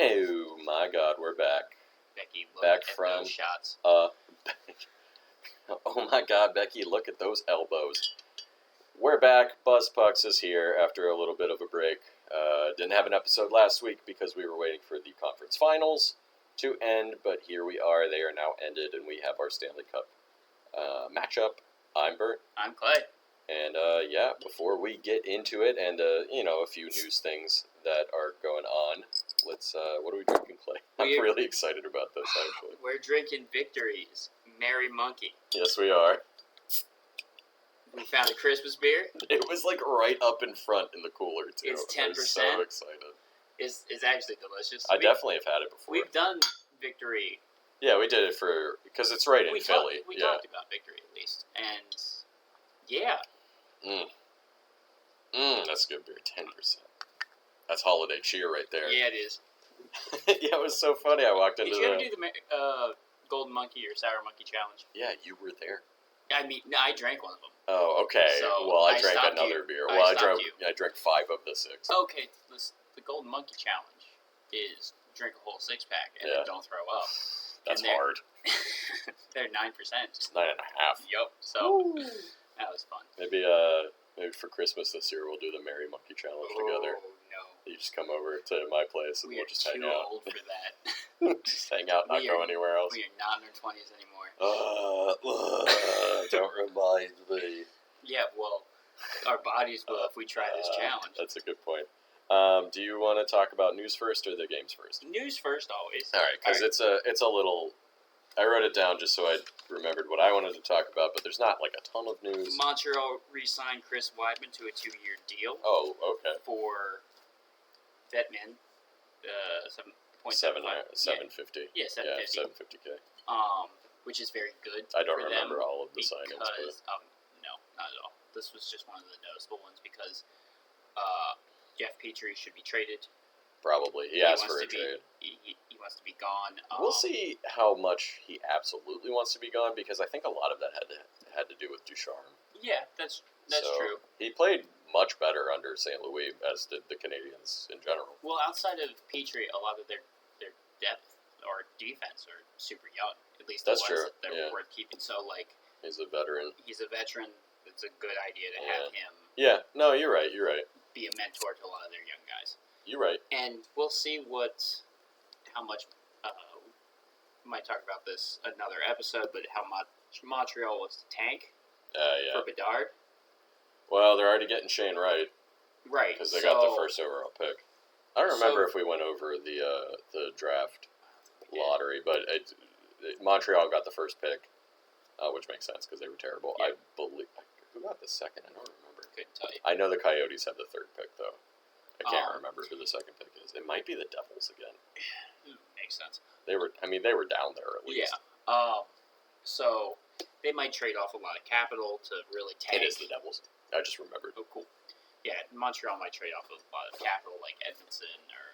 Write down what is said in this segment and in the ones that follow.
Oh my God, we're back. Becky, look Back at from, those shots. Oh my God, Becky, look at those elbows. We're back. BuzzPucks is here after a little bit of a break. Didn't have an episode last week because we were waiting for the conference finals to end, but here we are. They are now ended, and we have our Stanley Cup matchup. I'm Bert. I'm Clay. And before we get into it, and a few news things that are going on, let's. What are we drinking, Clay? I'm really excited about this. Actually, we're drinking Victory's Merry Monkey. Yes, we are. We found a Christmas beer. It was like right up in front in the cooler too. It's 10%. I was so excited. It's actually delicious. I definitely have had it before. We've done Victory. Yeah, we did it because it's right in Philly. We talked about Victory at least, and yeah. That's good beer. 10%. That's holiday cheer right there. Yeah, it is. Yeah, it was so funny. I walked into Did you ever do the Golden Monkey or Sour Monkey challenge? Yeah, you were there. I mean, no, I drank one of them. Oh, okay. So well, I drank another beer. Well, I drank 5 of the 6. Okay, the Golden Monkey challenge is drink a whole 6-pack and then don't throw up. That's hard. They're 9%. 9.5. Yup. So that was fun. Maybe for Christmas this year we'll do the Merry Monkey Challenge together. Oh no! You just come over to my place and we'll just hang out. We are too old for that. Just hang out, not go anywhere else. We are not in our 20s anymore. Don't remind me. Yeah, well, our bodies will if we try this challenge. That's a good point. Do you want to talk about news first or the games first? News first, always. All right, because it's a little. I wrote it down just so I remembered what I wanted to talk about, but there's not like a ton of news. Montreal re-signed Chris Weidman to a 2-year deal. Oh, okay. For Vetman, 750. Yeah, 750. Yeah, 750K. Which is very good. I don't remember all of the signings. No, not at all. This was just one of the noticeable ones because Jeff Petrie should be traded. Probably. He asked for a trade. He wants to be gone. We'll see how much he absolutely wants to be gone because I think a lot of that had to do with Ducharme. Yeah, that's true. He played much better under St. Louis, as did the Canadiens in general. Well, outside of Petrie, a lot of their depth or defense are super young. At least that's the ones true. that they're worth keeping. So, like, he's a veteran. It's a good idea to have him. Yeah, no, you're right. Be a mentor to a lot of their young guys. You're right. And we'll see how much. We might talk about this another episode, but how much Montreal wants to tank for Bedard. Well, they're already getting Shane Wright. Right. Because they got the first overall pick. I don't remember if we went over the draft lottery, but Montreal got the first pick, which makes sense because they were terrible. Yeah. I believe. Who got the second? I don't remember. Couldn't tell you. I know the Coyotes have the third pick, though. I can't remember who the second pick is. It might be the Devils again. Makes sense. They were down there at least. Yeah. So they might trade off a lot of capital to really tank. It is the Devils. I just remembered. Oh, cool. Yeah, Montreal might trade off a lot of capital like Edmondson or.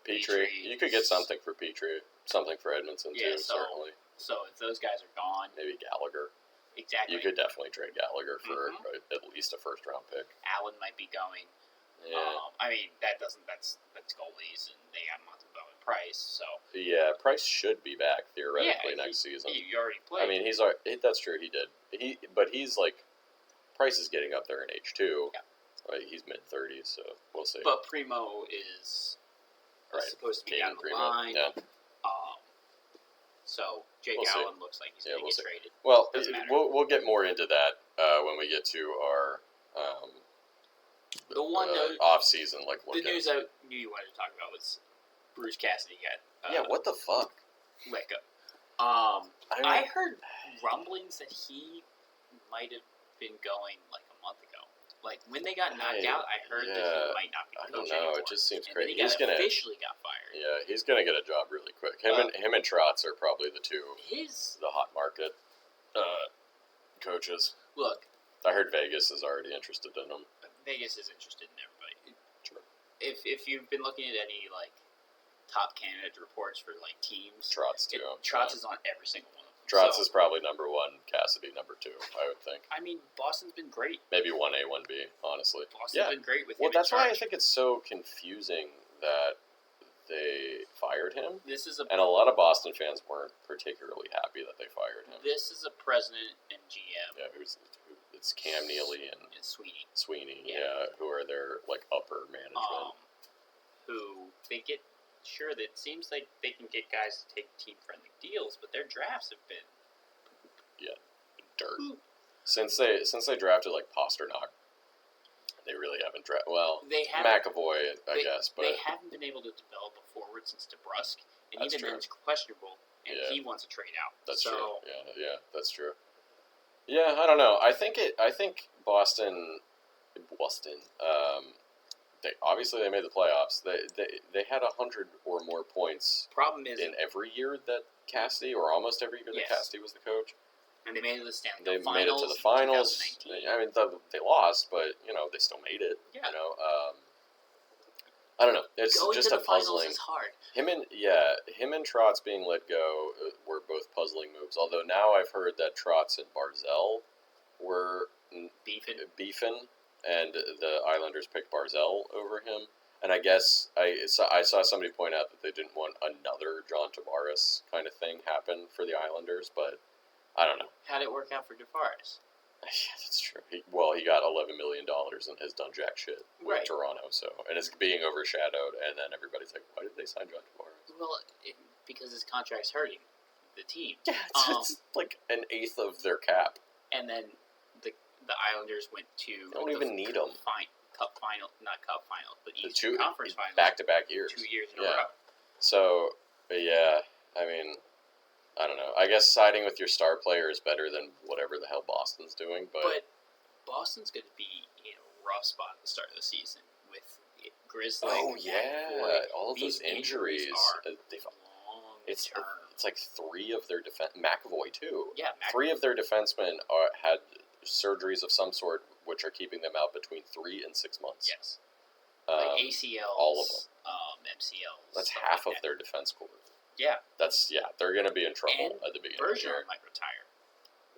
Petrie. You could get something for Petrie, something for Edmondson too. Certainly. So if those guys are gone, maybe Gallagher. Exactly. You could definitely trade Gallagher for at least a first-round pick. Allen might be going. Yeah. I mean, that's goalies, and they have Montembeau and Price, so. Yeah, Price should be back theoretically next season. He already played. I mean, that's true. He did. But he's like, Price is getting up there in age too. Yeah. Right. He's mid-30s, so we'll see. But Primo is supposed to be down the line. Yeah. So Jake Allen looks like he's going to get traded. Well, we'll get more into that when we get to our the one off season. The news I knew you wanted to talk about was Bruce Cassidy got what the fuck? Let go. I heard rumblings that he might have been going like a month ago. Like when they got knocked out, I heard that he might not be coaching anymore. It just seems and crazy. He's officially got fired. Yeah, he's gonna get a job really quick. Him and Trotz are probably the two. The hot market coaches. Look, I heard Vegas is already interested in him. Vegas is interested in everybody. True. If you've been looking at any like top candidate reports for like teams, Trotz too. Trotz is on every single one of them. Trotz is probably number 1, Cassidy number 2, I would think. I mean, Boston's been great. Maybe 1A, 1B, honestly. Boston's been great with him. Well, that's why I think it's so confusing that they fired him. And a lot of Boston fans weren't particularly happy that they fired him. This is a president and GM. Yeah, it's Cam Neely and Sweeney, who are their like upper management. Who they get that it seems like they can get guys to take team-friendly deals, but their drafts have been dirt. Since they drafted like Pasternak, they really haven't drafted. Well, McAvoy, I guess, but they haven't been able to develop a forward since DeBrusque, and even then it's questionable, and he wants a trade out. That's true. Yeah, that's true. Yeah, I don't know. I think Boston. They made the playoffs. They had 100 or more points. Problem is in every year that Cassidy, or almost every year that Cassidy was the coach. And they made it to the Stanley Cup Finals. They made it to the finals. I mean, they lost, but they still made it. Yeah. I don't know. It's going just to the a puzzling. Finals is hard. Him and Trotz being let go were both puzzling moves. Although now I've heard that Trotz and Barzal were beefing, and the Islanders picked Barzal over him. And I guess I saw somebody point out that they didn't want another John Tavares kind of thing happen for the Islanders, but I don't know. How'd it work out for Tavares? Yeah, that's true. He got $11 million and has done jack shit with Toronto, and it's being overshadowed. And then everybody's like, "Why did they sign John Tavares?" Well, because his contract's hurting the team. Yeah, it's like an eighth of their cap. And then the Islanders went to they don't even need them. Cup final, not cup final, but Eastern Conference Finals. Back-to-back years. 2 years in a row. So, I mean, I don't know. I guess siding with your star player is better than whatever the hell Boston's doing, but Boston's going to be in a rough spot at the start of the season with Grizzly. Oh yeah, all of those injuries. It's like 3 of their McAvoy too. Yeah, 3 of their defensemen had surgeries of some sort, which are keeping them out between 3 and 6 months. Yes, like ACLs, all of them. MCLs. That's half of their defense corps. Yeah. They're going to be in trouble at the beginning of the year. Bergeron might retire.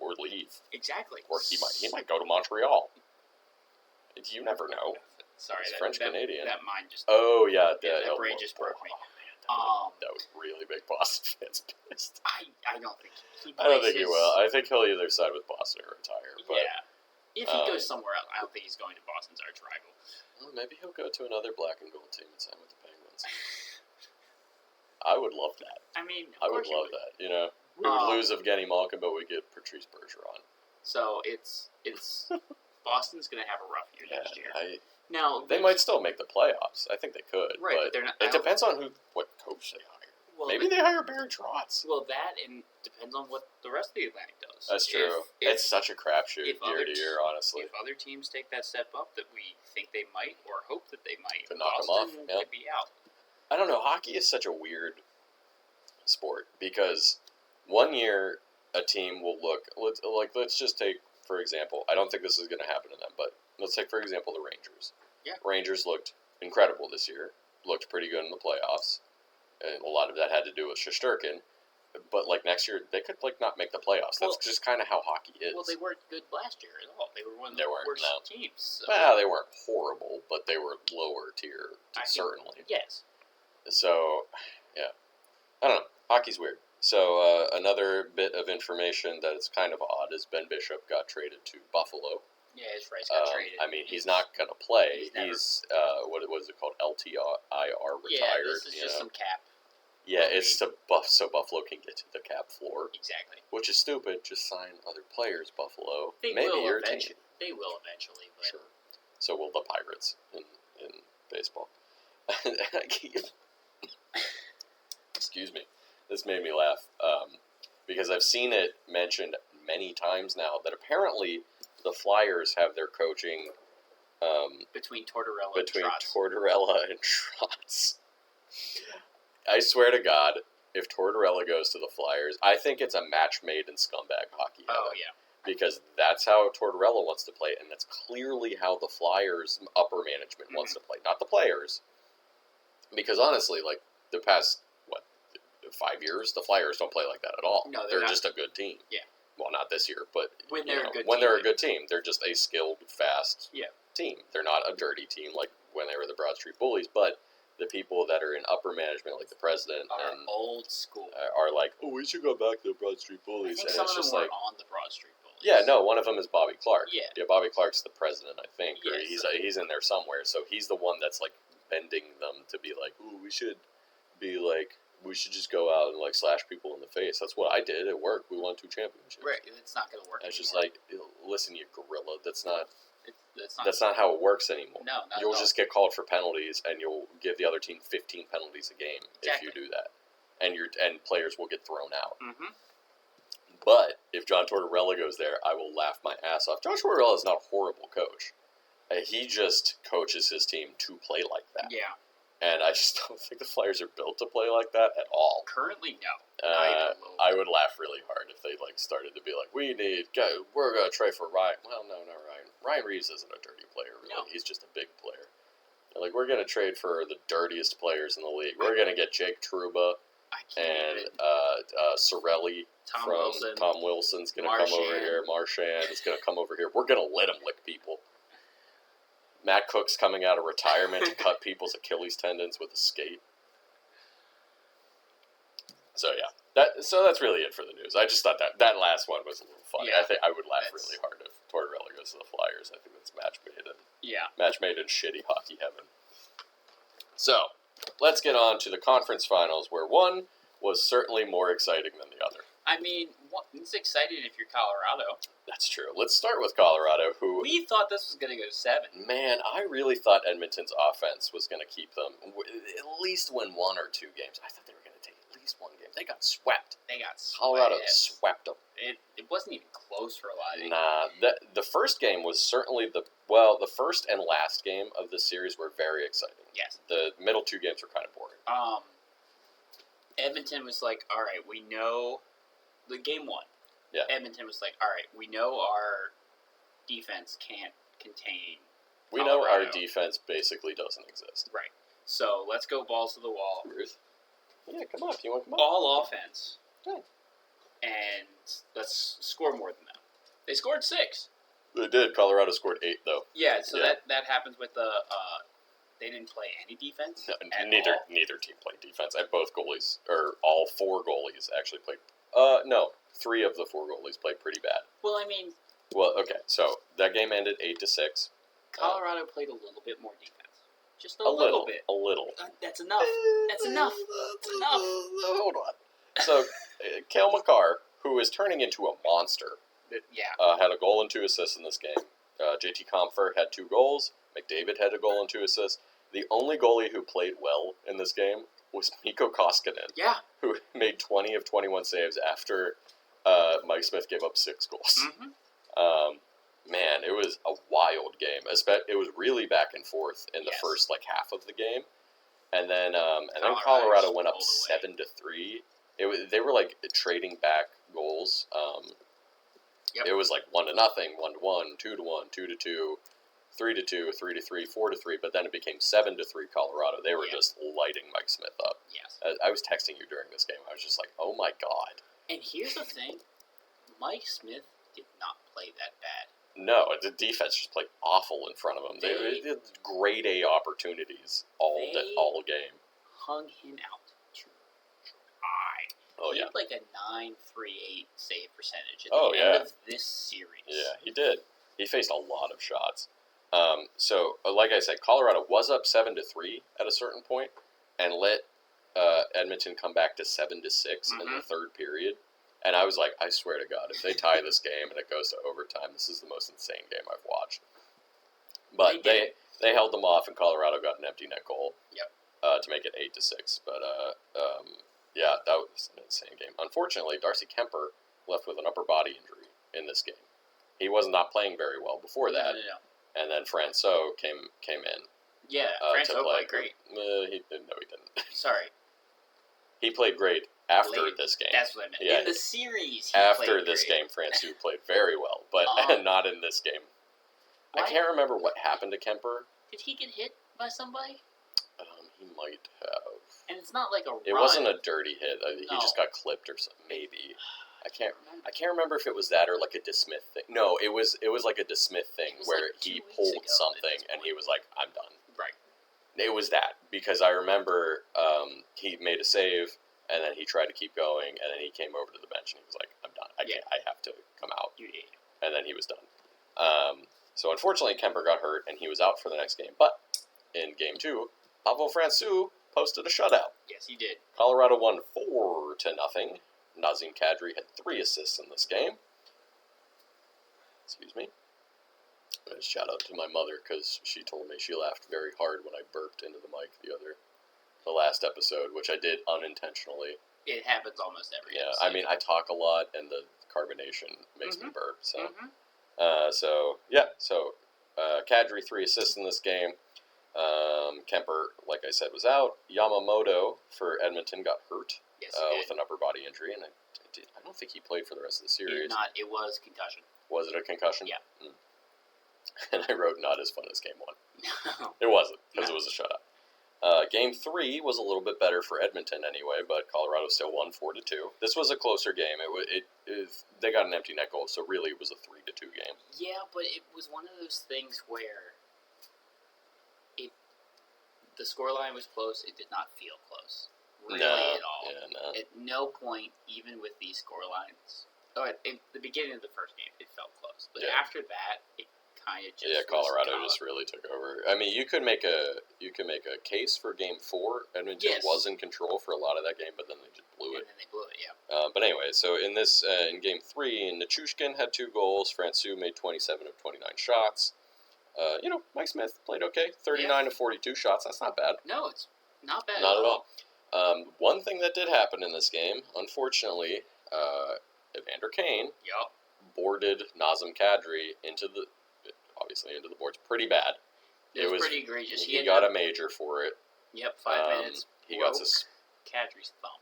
Or leave. Exactly. Or he might go to Montreal. You never know. Sorry, he's French-Canadian. That mind just... Oh, yeah. That brain just broke me. That would really make Boston fans pissed. I don't think he I don't think he will. I think he'll either side with Boston or retire. But, if he goes somewhere else, I don't think he's going to Boston's arch rival. Well, maybe he'll go to another black and gold team and sign with the Penguins. I would love that. I mean, I would love that. We would lose Evgeny Malkin, but we get Patrice Bergeron. So it's Boston's going to have a rough year next year. Now they might still make the playoffs. I think they could. Right, but they're not. It depends on what coach they hire. Well, maybe they hire Barry Trotz. Well, that and depends on what the rest of the Atlantic does. That's true. It's such a crapshoot year to year, honestly. If other teams take that step up that we think they might or hope that they might, to knock them off, could be out. I don't know. Hockey is such a weird sport because one year a team will look let's just take, for example, I don't think this is going to happen to them, but let's take, for example, the Rangers. Yeah. Rangers looked incredible this year. Looked pretty good in the playoffs. And a lot of that had to do with Shesterkin. But, next year, they could, not make the playoffs. That's just kind of how hockey is. Well, they weren't good last year at all. They were one of the worst teams. So. Well, they weren't horrible, but they were lower tier, certainly. Yes. So, yeah. I don't know. Hockey's weird. So, another bit of information that is kind of odd is Ben Bishop got traded to Buffalo. Yeah, his rights got traded. I mean, he's not going to play. He's what is it called? LTIR retired. Yeah, this is just some cap. Yeah, it's so Buffalo can get to the cap floor. Exactly. Which is stupid. Just sign other players, Buffalo. Maybe your team. They will eventually. But... Sure. So will the Pirates in baseball. Excuse me. This made me laugh because I've seen it mentioned many times now that apparently the Flyers have their coaching between Tortorella and Trotz. I swear to God, if Tortorella goes to the Flyers, I think it's a match made in scumbag hockey. Oh, yeah. Because that's how Tortorella wants to play, and that's clearly how the Flyers' upper management wants to play, not the players. Because honestly, the past, 5 years, the Flyers don't play like that at all. No, they're just a good team. Yeah. Well, not this year, but when they're a good team, they're just a skilled, fast team. They're not a dirty team like when they were the Broad Street Bullies, but the people that are in upper management, like the president, are and old school. Are like, oh, we should go back to the Broad Street I Bullies. think And some it's of just them like, were on the Broad Street Bullies. yeah, no, one of them is Bobby Clark. Yeah. Bobby Clark's the president, I think, or Yeah, he's in there somewhere. So he's the one that's like bending them to be like, ooh, we should just go out and like slash people in the face. That's what I did. It worked. We won 2 championships. Right, it's not going to work. It's just anymore. like, listen, you gorilla. That's not That's not how it works anymore. No, not You'll at all. just get called for penalties, and you'll give the other team 15 penalties a game Exactly. if you do that, and players will get thrown out. Mm-hmm. But if John Tortorella goes there, I will laugh my ass off. John Tortorella is not a horrible coach. He just coaches his team to play like that. Yeah. And I just don't think the Flyers are built to play like that at all. Currently, no. I would laugh really hard if they like started to be like, we're gonna trade for Ryan. Well, no, not Ryan. Ryan Reeves isn't a dirty player. Really. No. He's just a big player. They're like, we're gonna trade for the dirtiest players in the league. We're gonna get Jake Trouba and Cirelli. Tom Wilson's gonna come over here. Marchand is gonna come over here. We're gonna let him lick people. Matt Cook's coming out of retirement to cut people's Achilles tendons with a skate. So yeah, that's really it for the news. I just thought that last one was a little funny. Yeah, I think I would laugh really hard if Tortorella goes to the Flyers. I think that's match made in shitty hockey heaven. So let's get on to the conference finals, where one was certainly more exciting than the other. I mean, it's exciting if you're Colorado. That's true. Let's start with Colorado, who... We thought this was going to go 7. Man, I really thought Edmonton's offense was going to keep them at least win 1 or 2 games. I thought they were going to take at least 1 game. They got swept. Colorado swept them. It wasn't even close for a lot of Nah, the first game was certainly the first and last game of the series were very exciting. Yes. The middle 2 games were kind of boring. Edmonton was like, all right, we know... The game 1. Yeah. Edmonton was like, all right, we know our defense can't contain We Colorado. know our defense basically doesn't exist. Right. So let's go balls to the wall. Ruth? Yeah, come on. You want to come on? All offense. Good. And let's score more than them. They scored 6. They did. Colorado scored 8, though. Yeah, so that happens with the... they didn't play any defense? No, neither team played defense. And both goalies, or all 4 goalies, actually played... no. 3 of the 4 goalies played pretty bad. Well, I mean... Well, okay, so that game ended 8-6. Colorado played a little bit more defense. Just a little bit. A little. That's enough. That's enough. That's enough. Hold on. So, Cale Makar, who is turning into a monster, had a goal and 2 assists in this game. JT Compher had 2 goals. McDavid had a goal and 2 assists. The only goalie who played well in this game was Mikko Koskinen. Yeah. Who made 20 of 21 saves after Mike Smith gave up 6 goals. Mm-hmm. Man, it was a wild game. It was really back and forth in the first half of the game, and then Colorado went up 7-3. They were trading back goals. It was 1-0, 1-1, 2-1, 2-2, 3-2, 3-3, 4-3. But then it became 7-3 Colorado. They were just lighting Mike Smith up. Yes. I was texting you during this game. I was just like, oh my god. And here's the thing, Mike Smith did not play that bad. No, the defense just played awful in front of him. They did grade A opportunities all game. Hung him out to dry. Oh, he yeah. had a 9.38 save percentage at the end of this series. Yeah, he did. He faced a lot of shots. So, like I said, Colorado was up 7-3 at a certain point and let Edmonton come back to 7-6 in the third period. And I was like, I swear to God, if they tie this game and it goes to overtime, this is the most insane game I've watched. But they held them off, and Colorado got an empty net goal to make it 8-6. But, that was an insane game. Unfortunately, Darcy Kemper left with an upper body injury in this game. He was not playing very well before that. No. And then Francouz came in. Yeah, Francouz played great. He didn't. Sorry. He played great after this game. That's what I meant. Yeah. In the series, after this game, Francouz played very well, but not in this game. I can't remember what happened to Kemper. Did he get hit by somebody? He might have. And it's not like a run. It wasn't a dirty hit. He just got clipped or something. Maybe. I can't remember if it was that or a DeSmith thing. No, it was like a DeSmith thing where he pulled something and he was like, I'm done. Right. It was that, because I remember he made a save, and then he tried to keep going, and then he came over to the bench, and he was like, I'm done. I can't. I have to come out. And then he was done. So unfortunately, Kemper got hurt, and he was out for the next game. But in Game 2, Pavel Francouz posted a shutout. Yes, he did. Colorado won 4-0. Nazem Kadri had 3 assists in this game. Excuse me. Shout out to my mother, because she told me she laughed very hard when I burped into the mic the last episode, which I did unintentionally. It happens almost every episode. I mean, I talk a lot, and the carbonation makes me burp. So, Kadri 3 assists in this game. Kemper, like I said, was out. Yamamoto for Edmonton got hurt with an upper body injury, and I don't think he played for the rest of the series. It was concussion. Was it a concussion? Yeah. And I wrote not as fun as Game 1. No. It wasn't, because it was a shutout. Game 3 was a little bit better for Edmonton anyway, but Colorado still won 4-2. This was a closer game. They got an empty net goal, so really it was a 3-2 game. Yeah, but it was one of those things where the scoreline was close. It did not feel close, really at all. Yeah, no. At no point, even with these scorelines, at the beginning of the first game, it felt close. But after that, it kind of just Colorado just really took over. I mean, you could make a case for Game 4. Edmonton was in control for a lot of that game, but then they just blew it. And then they blew it, yeah. But anyway, so in this in Game 3, Nichushkin had 2 goals. Francouz made 27 of 29 shots. Mike Smith played okay. 39 of 42 shots. That's not bad. No, it's not bad. Not at all. One thing that did happen in this game, unfortunately, Evander Kane boarded Nazem Kadri into the boards pretty bad. It was pretty egregious. He got a major for it. Yep, 5 minutes. He got Kadri's thumb.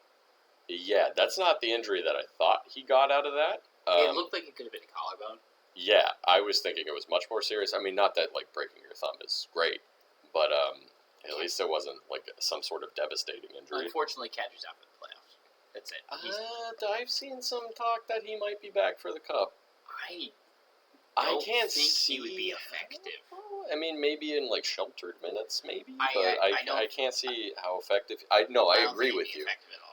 Yeah, that's not the injury that I thought he got out of that. It looked like it could have been a collarbone. Yeah, I was thinking it was much more serious. I mean, not that breaking your thumb is great, but at least it wasn't some sort of devastating injury. Unfortunately, Kadri's out for the playoffs. That's it. I've seen some talk that he might be back for the Cup. I can't think he would be effective. I mean, maybe in sheltered minutes, maybe. I can't see how effective. I agree with you.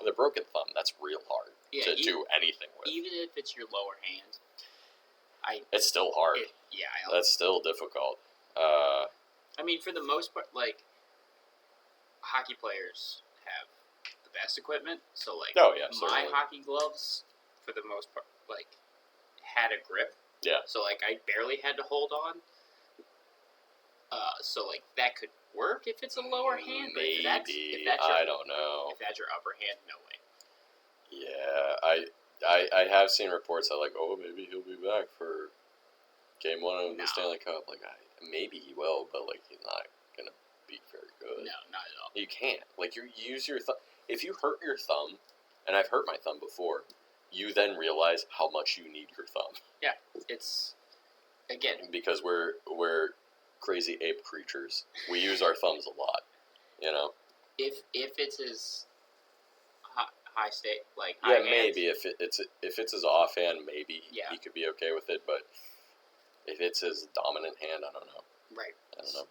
The broken thumb, that's real hard to do anything with. Even if it's your lower hand, it's still hard. I know. That's still difficult. I mean, for the most part, hockey players have the best equipment. So, my hockey gloves, for the most part, had a grip. Yeah. So, I barely had to hold on. So, that could work if it's a lower hand. But Maybe. if that's your, I don't know. If that's your upper hand, no way. Yeah, I have seen reports that maybe he'll be back for Game 1 of the Stanley Cup. Maybe he will, but he's not gonna be very good. No, not at all. You can't. You use your thumb. If you hurt your thumb, and I've hurt my thumb before, you then realize how much you need your thumb. Yeah, it's again because we're crazy ape creatures. We use our thumbs a lot. If it's his high state, high maybe if it's his offhand, maybe he could be okay with it. But if it's his dominant hand, I don't know. Right. I don't know.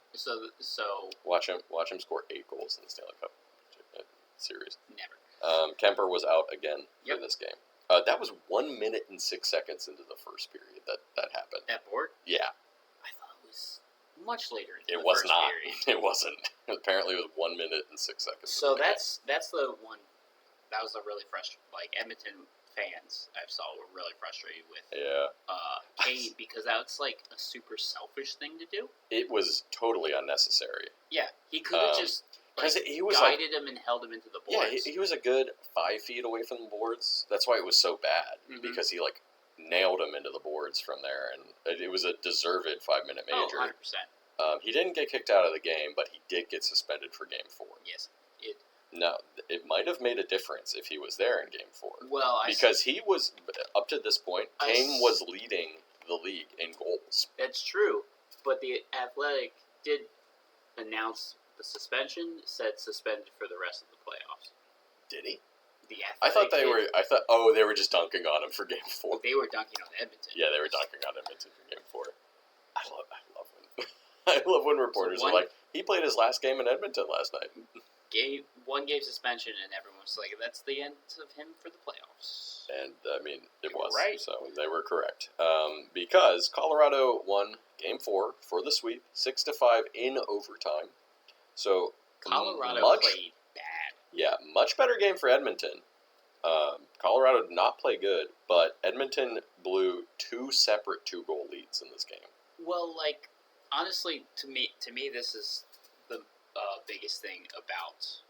So watch him score 8 goals in the Stanley Cup series. Never. Kemper was out again for this game. That was 1 minute and 6 seconds into the first period that happened. That board? Yeah. I thought it was much later into it the was first not. period. It wasn't. Apparently, it was 1 minute and 6 seconds. So that's the one. That was a really frustrating. Edmonton fans I saw were really frustrated with Kane because that's a super selfish thing to do. It was totally unnecessary. Yeah, he could have just he was guided him and held him into the boards. Yeah, he was a good 5 feet away from the boards. That's why it was so bad because he nailed him into the boards from there, and it was a deserved 5-minute major. 100%. He didn't get kicked out of the game, but he did get suspended for Game 4. Yes, No, it might have made a difference if he was there in Game 4. Well, because he was, up to this point, Kane was leading the league in goals. That's true, but the Athletic did announce the suspension, said suspended for the rest of the playoffs. Did he? The Athletic I thought they were just dunking on him for Game 4. They were dunking on Edmonton. Yeah, they were dunking on Edmonton for Game 4. I love when reporters are like, He played his last game in Edmonton last night. One game suspension, and everyone's like, that's the end of him for the playoffs. And, I mean, it was. Right. So they were correct. Because Colorado won Game 4 for the sweep, 6-5 in overtime. So Colorado played bad. Yeah, much better game for Edmonton. Colorado did not play good, but Edmonton blew 2 separate 2-goal leads in this game. Well, like, honestly, to me, this is the biggest thing about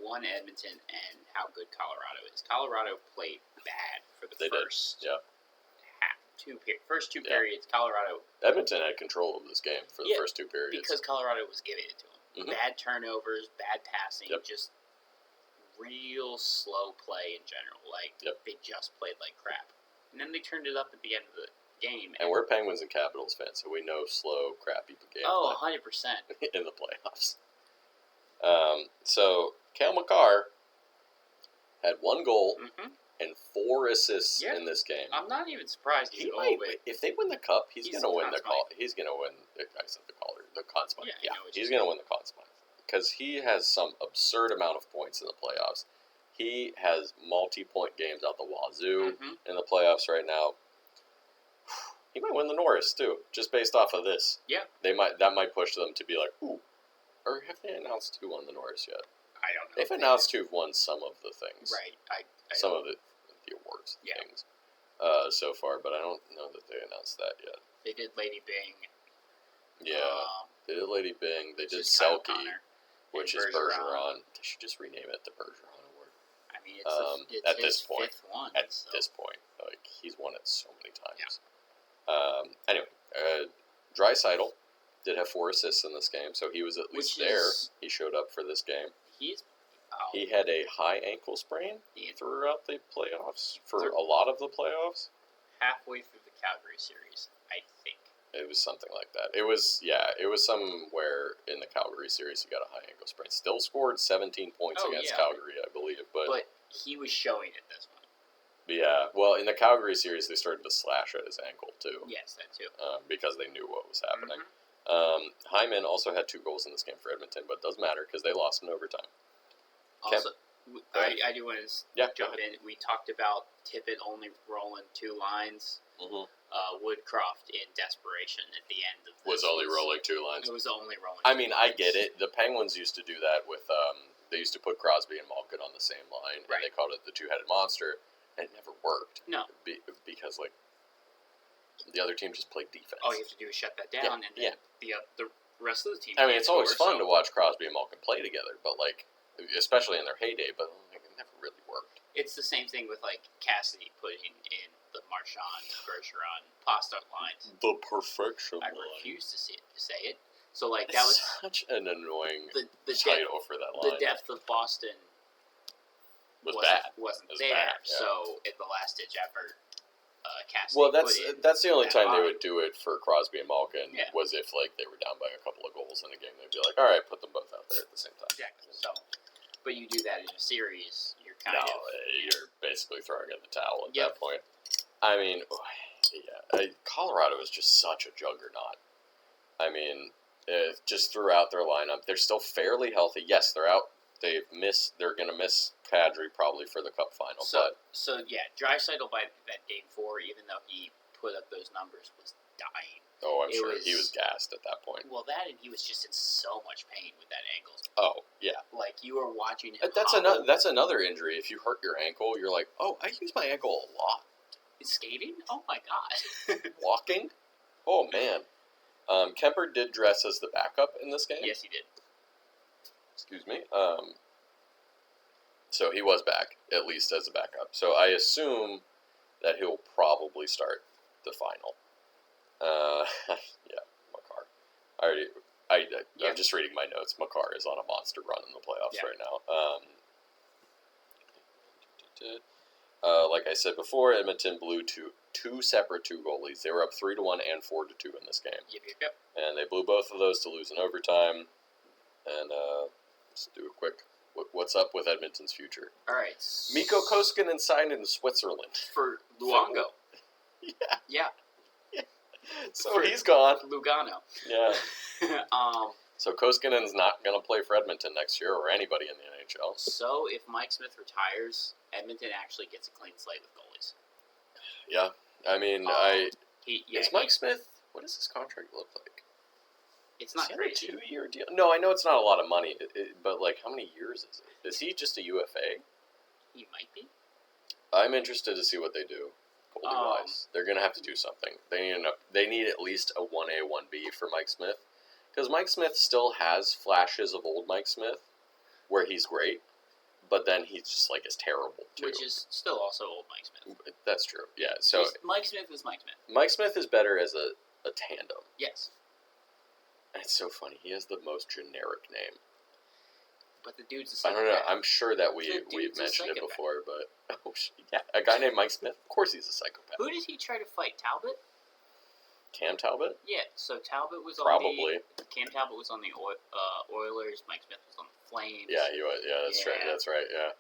Edmonton and how good Colorado is. Colorado played bad for the first two periods. Colorado. Edmonton had control of this game for the first 2 periods because Colorado was giving it to them. Mm-hmm. Bad turnovers, bad passing, just real slow play in general. Like they just played like crap, and then they turned it up at the end of the game. And we're Penguins and Capitals fans, so we know slow, crappy games. Oh, 100% in the playoffs. So Cale Makar had 1 goal and 4 assists in this game. I'm not even surprised. If they win the cup, he's going to win the call. He's going to win. I said the Calder, the Conn Smythe. Yeah, he's going to win the Conn Smythe because he has some absurd amount of points in the playoffs. He has multi-point games out the wazoo in the playoffs right now. He might win the Norris too, just based off of this. Yeah, that might push them to be like, ooh, or have they announced who won the Norris yet? I don't know. They've announced who've won some of the things, right? Some of the awards things so far, but I don't know that they announced that yet. They did Lady Bing. Yeah, they did Lady Bing. They did Selke, which is Bergeron. They should just rename it the Bergeron Award. I mean, it's at his this point, fifth one. This point, like he's won it so many times. Yeah. Anyway, Draisaitl did have 4 assists in this game, so he was at least there. He showed up for this game. He had a high ankle sprain throughout the playoffs, for a lot of the playoffs. Halfway through the Calgary series, I think. It was something like that. It was somewhere in the Calgary series he got a high ankle sprain. Still scored 17 points against Calgary, I believe. But he was showing it this one. Yeah, well, in the Calgary series, they started to slash at his ankle, too. Yes, that too. Because they knew what was happening. Hyman also had 2 goals in this game for Edmonton, but it doesn't matter because they lost in overtime. Also, I do want to jump in. We talked about Tippett only rolling 2 lines. Woodcroft, in desperation at the end of this, was only rolling 2 lines. It was only rolling 2 I mean, lines. I get it. The Penguins used to do that with, they used to put Crosby and Malkin on the same line, and they called it the 2-headed monster, and it never worked. No. Because, like, the other team just played defense. All you have to do is shut that down, and then the rest of the team. I mean, it's always fun to watch Crosby and Malkin play together, but, like, especially in their heyday, but like, it never really worked. It's the same thing with, like, Cassidy putting in the Marchand, Bergeron, Pasta lines. The perfection line. I refuse to say it. So, like, that was such an annoying the title for that line. The depth of Boston wasn't there. Bad, yeah. So, in the last-ditch effort, Cassidy that's the only time they would do it for Crosby and Malkin was if, like, they were down by a couple of goals in a game. They'd be like, all right, put them both out there at the same time. Exactly. So, but you do that in a series, you're you're basically throwing in the towel at that point. I mean, Colorado is just such a juggernaut. I mean, just throughout their lineup, they're still fairly healthy. Yes, they're out. They're going to miss Kadri probably for the Cup final. Draisaitl by that Game 4, even though he put up those numbers, was dying. Oh, I'm sure he was gassed at that point. Well, and he was just in so much pain with that ankle. Oh, yeah. Like, you were watching him. That's another injury. If you hurt your ankle, you're like, oh, I use my ankle a lot. Skating? Oh, my God. Walking? Oh, man. Kemper did dress as the backup in this game. Yes, he did. Excuse me. So he was back, at least as a backup. So I assume that he'll probably start the final. Makar. I'm just reading my notes. Makar is on a monster run in the playoffs right now. Like I said before, Edmonton blew 2 separate 2-goal leads. They were up 3-1 and 4-2 in this game. Yep. And they blew both of those to lose in overtime. And let's do a quick. What's up with Edmonton's future? All right. Mikko Koskinen signed in Switzerland for Luongo. Yeah. So he's gone. Lugano. Yeah. So Koskinen's not going to play for Edmonton next year or anybody in the NHL. So if Mike Smith retires, Edmonton actually gets a clean slate with goalies. Yeah. I mean, is Mike Smith, what does his contract look like? It's not crazy. A 2-year deal? No, I know it's not a lot of money, but like how many years is it? Is he just a UFA? He might be. I'm interested to see what they do. Goalie-wise. They're going to have to do something. They need at least a 1A, 1B for Mike Smith. Because Mike Smith still has flashes of old Mike Smith, where he's great, but then he's just like is terrible too. Which is still also old Mike Smith. That's true. Yeah. So Mike Smith is Mike Smith. Mike Smith is better as a tandem. Yes. It's so funny. He has the most generic name. But the dude's a psychopath. I don't know. I'm sure that we've mentioned it before, but yeah, a guy named Mike Smith. Of course, he's a psychopath. Who did he try to fight? Talbot? Cam Talbot? Yeah, so Talbot was Cam Talbot was on the Oilers. Mike Smith was on the Flames. Yeah, he was. Yeah, that's right. Yeah,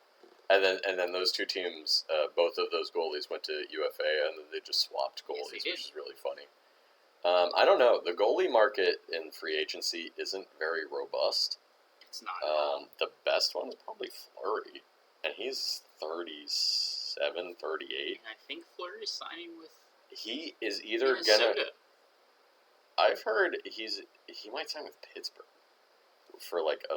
and then those two teams, both of those goalies went to UFA, and then they just swapped goalies, which is really funny. I don't know. The goalie market in free agency isn't very robust. It's not. The best one is probably Fleury, and he's 37, 38. And I think Fleury's signing with. He is either Minnesota. gonna. I've heard he might sign with Pittsburgh for like a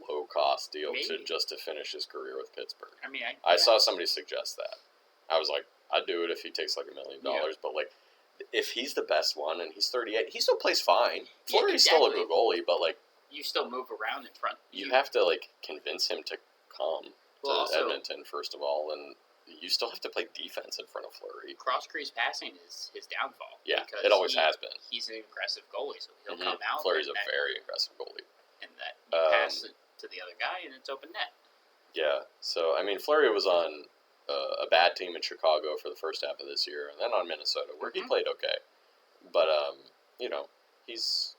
low cost deal to finish his career with Pittsburgh. I mean, I saw somebody suggest that. I was like, I'd do it if he takes like $1 million, but like, if he's the best one and he's 38, he still plays fine. Fleury's still a good goalie, but like, you still move around in front. You have to like convince him to come to Edmonton first of all, and you still have to play defense in front of Fleury. Cross-crease passing is his downfall. Yeah, it always has been. He's an aggressive goalie, so he'll come out. Fleury's a very aggressive goalie. And that you pass it to the other guy, and it's open net. Yeah, so, I mean, Fleury was on a bad team in Chicago for the first half of this year, and then on Minnesota, where he played okay. But, you know, he's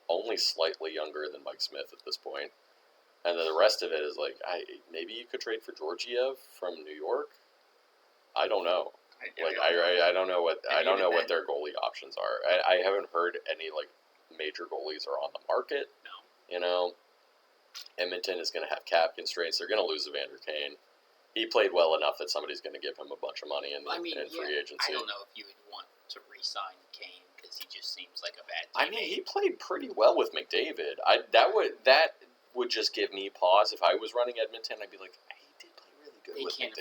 only slightly younger than Mike Smith at this point. And then the rest of it is like, maybe you could trade for Georgiev from New York. I don't know. I don't know what their goalie options are. I haven't heard any like major goalies are on the market. No. You know, Edmonton is going to have cap constraints. They're going to lose Evander Kane. He played well enough that somebody's going to give him a bunch of money in free agency. I don't know if you would want to re-sign Kane because he just seems like a bad teammate. I mean, he played pretty well with McDavid. That would just give me pause if I was running Edmonton. I'd be like, he did play really good with McDavid.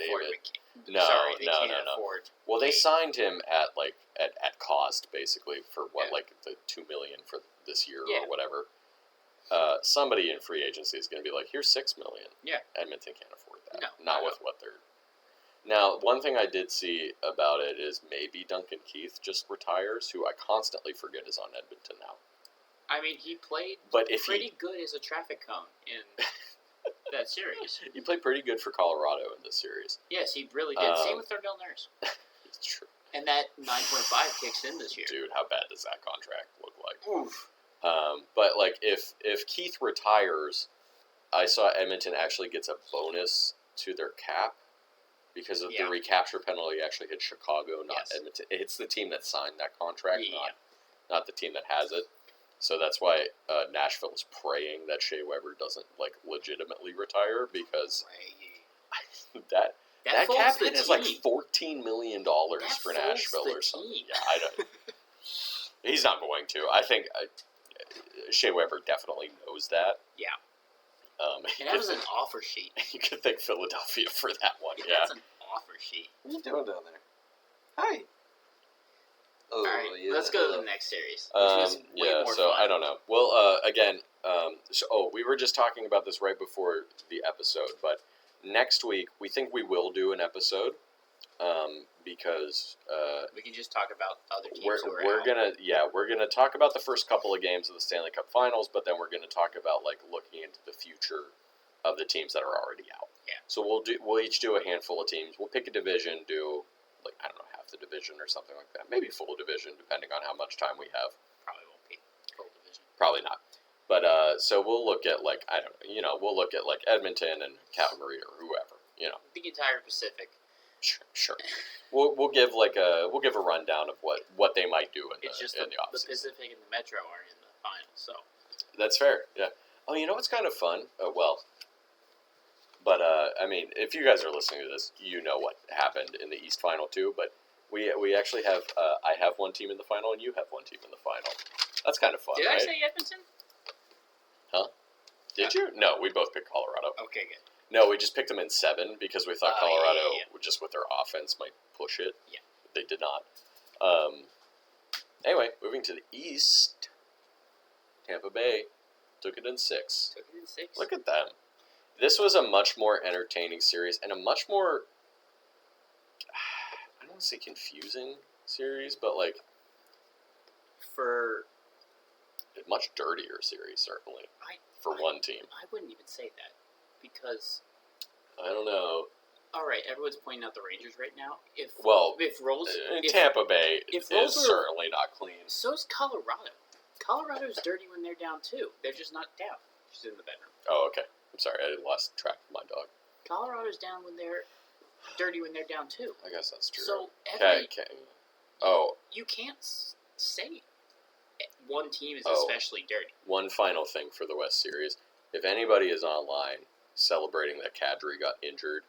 They can't afford. Well, they signed him at cost basically for the $2 million for this year or whatever. Somebody in free agency is going to be like, here's $6 million. Yeah, Edmonton can't afford that. No, not with what they're. Now, one thing I did see about it is maybe Duncan Keith just retires, who I constantly forget is on Edmonton now. I mean, he played pretty good as a traffic cone in that series. He played pretty good for Colorado in this series. Yes, he really did. Same with Darnell Nurse. It's true. And that 9.5 kicks in this year. Dude, how bad does that contract look like? Oof. But like, if Keith retires, I saw Edmonton actually gets a bonus to their cap because of the recapture penalty actually hit Chicago, not Edmonton. It's the team that signed that contract, not the team that has it. So that's why Nashville is praying that Shea Weber doesn't like legitimately retire because that cap hit is like $14 million for Nashville or something. Team. Yeah, I don't. He's not going to. I think Shea Weber definitely knows that. Yeah. And that was an offer sheet. You could thank Philadelphia for that one. Yeah. That's an offer sheet. What are you doing down there? Hi. Oh, all right, let's go to the next series. So I don't know. Well, again, we were just talking about this right before the episode, but next week we think we will do an episode because we can just talk about other teams. We're gonna talk about the first couple of games of the Stanley Cup Finals, but then we're gonna talk about like looking into the future of the teams that are already out. Yeah. So we'll each do a handful of teams. We'll pick a division, do like I don't know. The division or something like that. Maybe full division, depending on how much time we have. Probably won't be full division. Probably not. But so we'll look at like I don't know. You know, we'll look at like Edmonton and Calgary or whoever. You know, the entire Pacific. Sure. we'll give a rundown of what they might do in the offseason. The Pacific and the Metro are in the finals, so That's fair. Yeah. Oh, you know what's kind of fun? I mean, if you guys are listening to this, you know what happened in the East Final too. But we actually have I have one team in the final and you have one team in the final. That's kind of fun, Did right? I say Edmonton? Huh? Did you? No, we both picked Colorado. Okay, good. No, we just picked them in 7 because we thought Colorado, yeah. just with their offense, might push it. Yeah. They did not. Anyway, moving to the East, Tampa Bay took it in 6. Took it in 6. Look at them. This was a much more entertaining series and a much more, I don't want to say confusing series, but like for a much dirtier series, certainly, for one team. I wouldn't even say that because I don't know. All right, everyone's pointing out the Rangers right now. If Tampa Bay is certainly not clean. So's Colorado. Colorado's dirty when they're down too. They're just not down. Just in the bedroom. Oh, okay. I'm sorry, I lost track of my dog. Colorado's down when they're dirty when they're down too. I guess that's true. So you can't say one team is especially dirty. One final thing for the West Series: if anybody is online celebrating that Kadri got injured,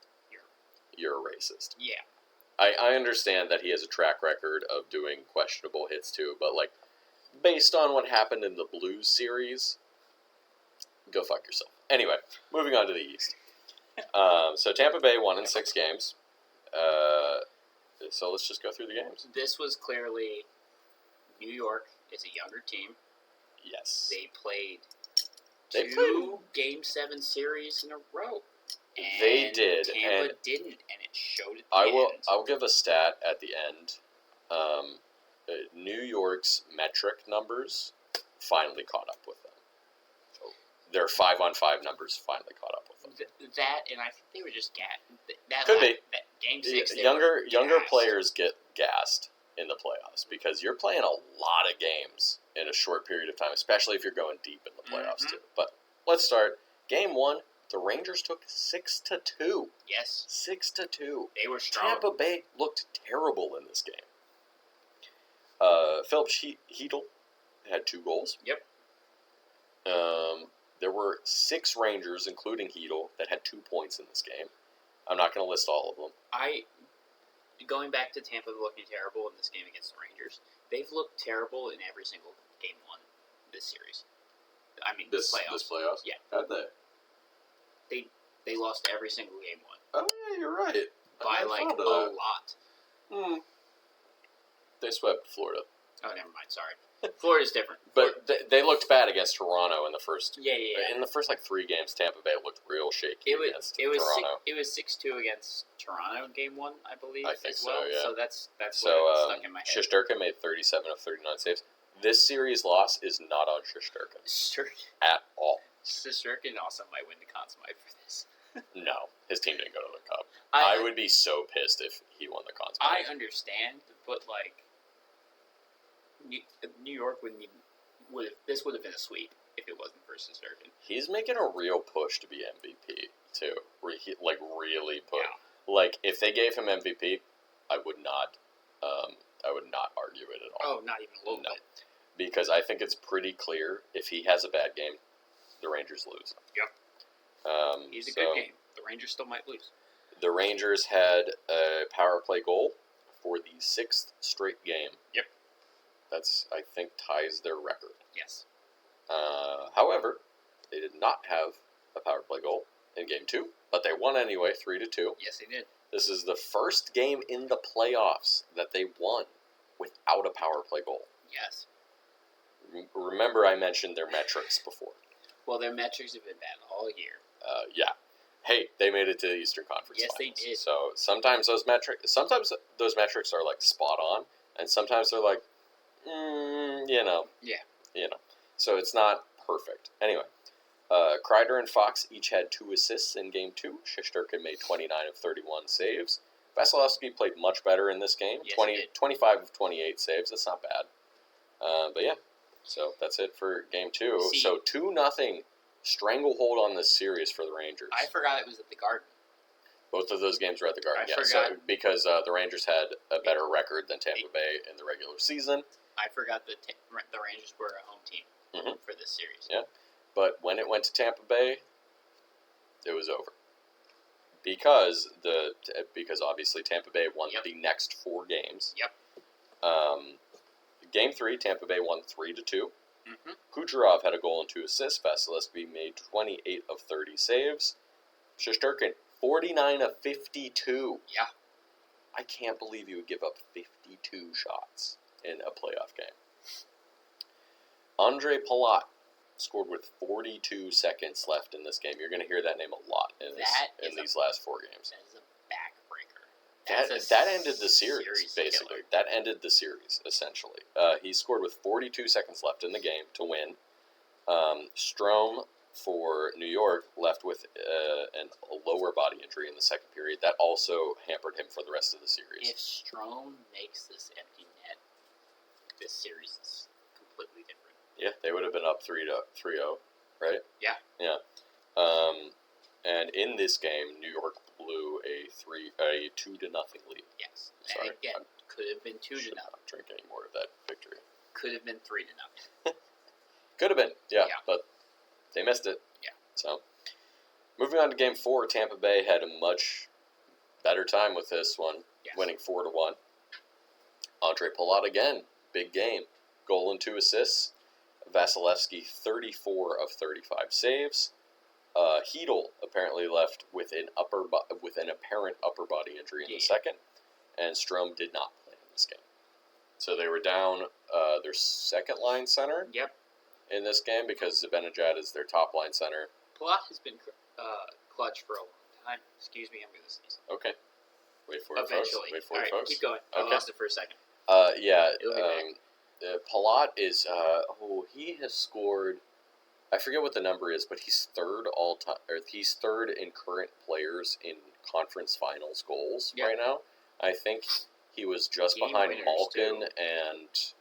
you're a racist. Yeah. I understand that he has a track record of doing questionable hits too, but like based on what happened in the Blues series, go fuck yourself. Anyway, moving on to the East. So Tampa Bay won in 6 games. So let's just go through the games. This was clearly New York is a younger team. Yes. They played two Game 7 series in a row. And they did. Tampa didn't, and it showed at the end. I'll give a stat at the end. New York's metric numbers finally caught up with them. Their 5-on-5 numbers finally caught up with them. That, and I think they were just gassed. Could be. That Game 6, younger players get gassed in the playoffs because you're playing a lot of games in a short period of time, especially if you're going deep in the playoffs too. But let's start. Game 1, the Rangers took 6-2. Yes. 6-2. They were strong. Tampa Bay looked terrible in this game. Philip Chytil had 2 goals. Yep. There were 6 Rangers, including Chytil, that had 2 points in this game. I'm not going to list all of them. Going back to Tampa looking terrible in this game against the Rangers, they've looked terrible in every single Game 1 this series. I mean, this playoffs? Yeah. How'd they? They lost every single Game 1. Oh, yeah, you're right. By, a lot. They swept Florida. Oh, never mind. Sorry. Florida's different. But they looked bad against Toronto in the first. Yeah. In the first 3 games, Tampa Bay looked real shaky against Toronto. It was 6-2 against Toronto in Game 1, I believe. I think as well. so. Yeah. So that's what stuck in my head. Shesterkin made 37 of 39 saves. This series loss is not on Shesterkin at all. Shesterkin also might win the Conn Smythe for this. No, his team didn't go to the Cup. I would be so pissed if he won the Conn Smythe. I understand, but New York this would have been a sweep if it wasn't for Shesterkin. He's making a real push to be MVP too. Really push. Yeah. If they gave him MVP, I would not argue it at all. Oh, not even a little bit. Because I think it's pretty clear if he has a bad game, the Rangers lose. Yep. He's a good game. The Rangers still might lose. The Rangers had a power play goal for the 6th straight game. Yep. That's, I think, ties their record. Yes. However, they did not have a power play goal in Game 2, but they won anyway, 3-2. Yes, they did. This is the first game in the playoffs that they won without a power play goal. Yes. Remember I mentioned their metrics before. Well, their metrics have been bad all year. Yeah. Hey, they made it to the Eastern Conference Yes, Finals. they did. So sometimes those metrics are spot on, and sometimes they're Yeah. So it's not perfect. Anyway, Kreider and Fox each had 2 assists in Game 2. Shesterkin made 29 of 31 saves. Vasilevsky played much better in this game. Yes, 25 of 28 saves. That's not bad. But yeah, so that's it for Game 2. So 2-0 stranglehold on this series for the Rangers. I forgot it was at the Garden. Both of those games were at the Garden. I forgot. So because the Rangers had a better record than Tampa Bay in the regular season. I forgot that the Rangers were a home team. for this series. Yeah, but when it went to Tampa Bay, it was over. Because obviously Tampa Bay won the next 4 games. Yep. Game 3, Tampa Bay won 3-2. Mm-hmm. Kucherov had a goal and 2 assists. Vasilevsky made 28 of 30 saves. Shesterkin, 49 of 52. Yeah. I can't believe you would give up 52 shots in a playoff game. Andre Palat scored with 42 seconds left in this game. You're going to hear that name a lot in these last 4 games. That is a backbreaker. That ended the series basically. Killer. That ended the series, essentially. He scored with 42 seconds left in the game to win. Strome for New York left with a lower body injury in the second period. That also hampered him for the rest of the series. If Strome makes this empty net, this series is completely different. Yeah, they would have been up 3-0, right? Yeah. Yeah. And in this game, New York blew a 2-0 lead. Yes. Sorry, and again, could have been 2-0. Not drink any more of that victory. Could have been 3-0. Could have been, yeah, but they missed it. Yeah. So, moving on to Game 4, Tampa Bay had a much better time with this one, winning 4-1. Andre Palat again, big game, goal and 2 assists. Vasilevsky, 34 of 35 saves. Hedl apparently left with an apparent upper body injury in the second, and Strome did not play in this game. So they were down their second line center. Yep. In this game because Zibanejad is their top line center. Palat has been clutch for a long time. Excuse me, I'm going to sneeze. Okay. Wait for it, eventually. folks. Wait for All it, right, folks. Keep going. I lost it for a second. Palat is he has scored. I forget what the number is, but he's third all time. Or he's third in current players in conference finals goals right now. I think he was just behind Malkin and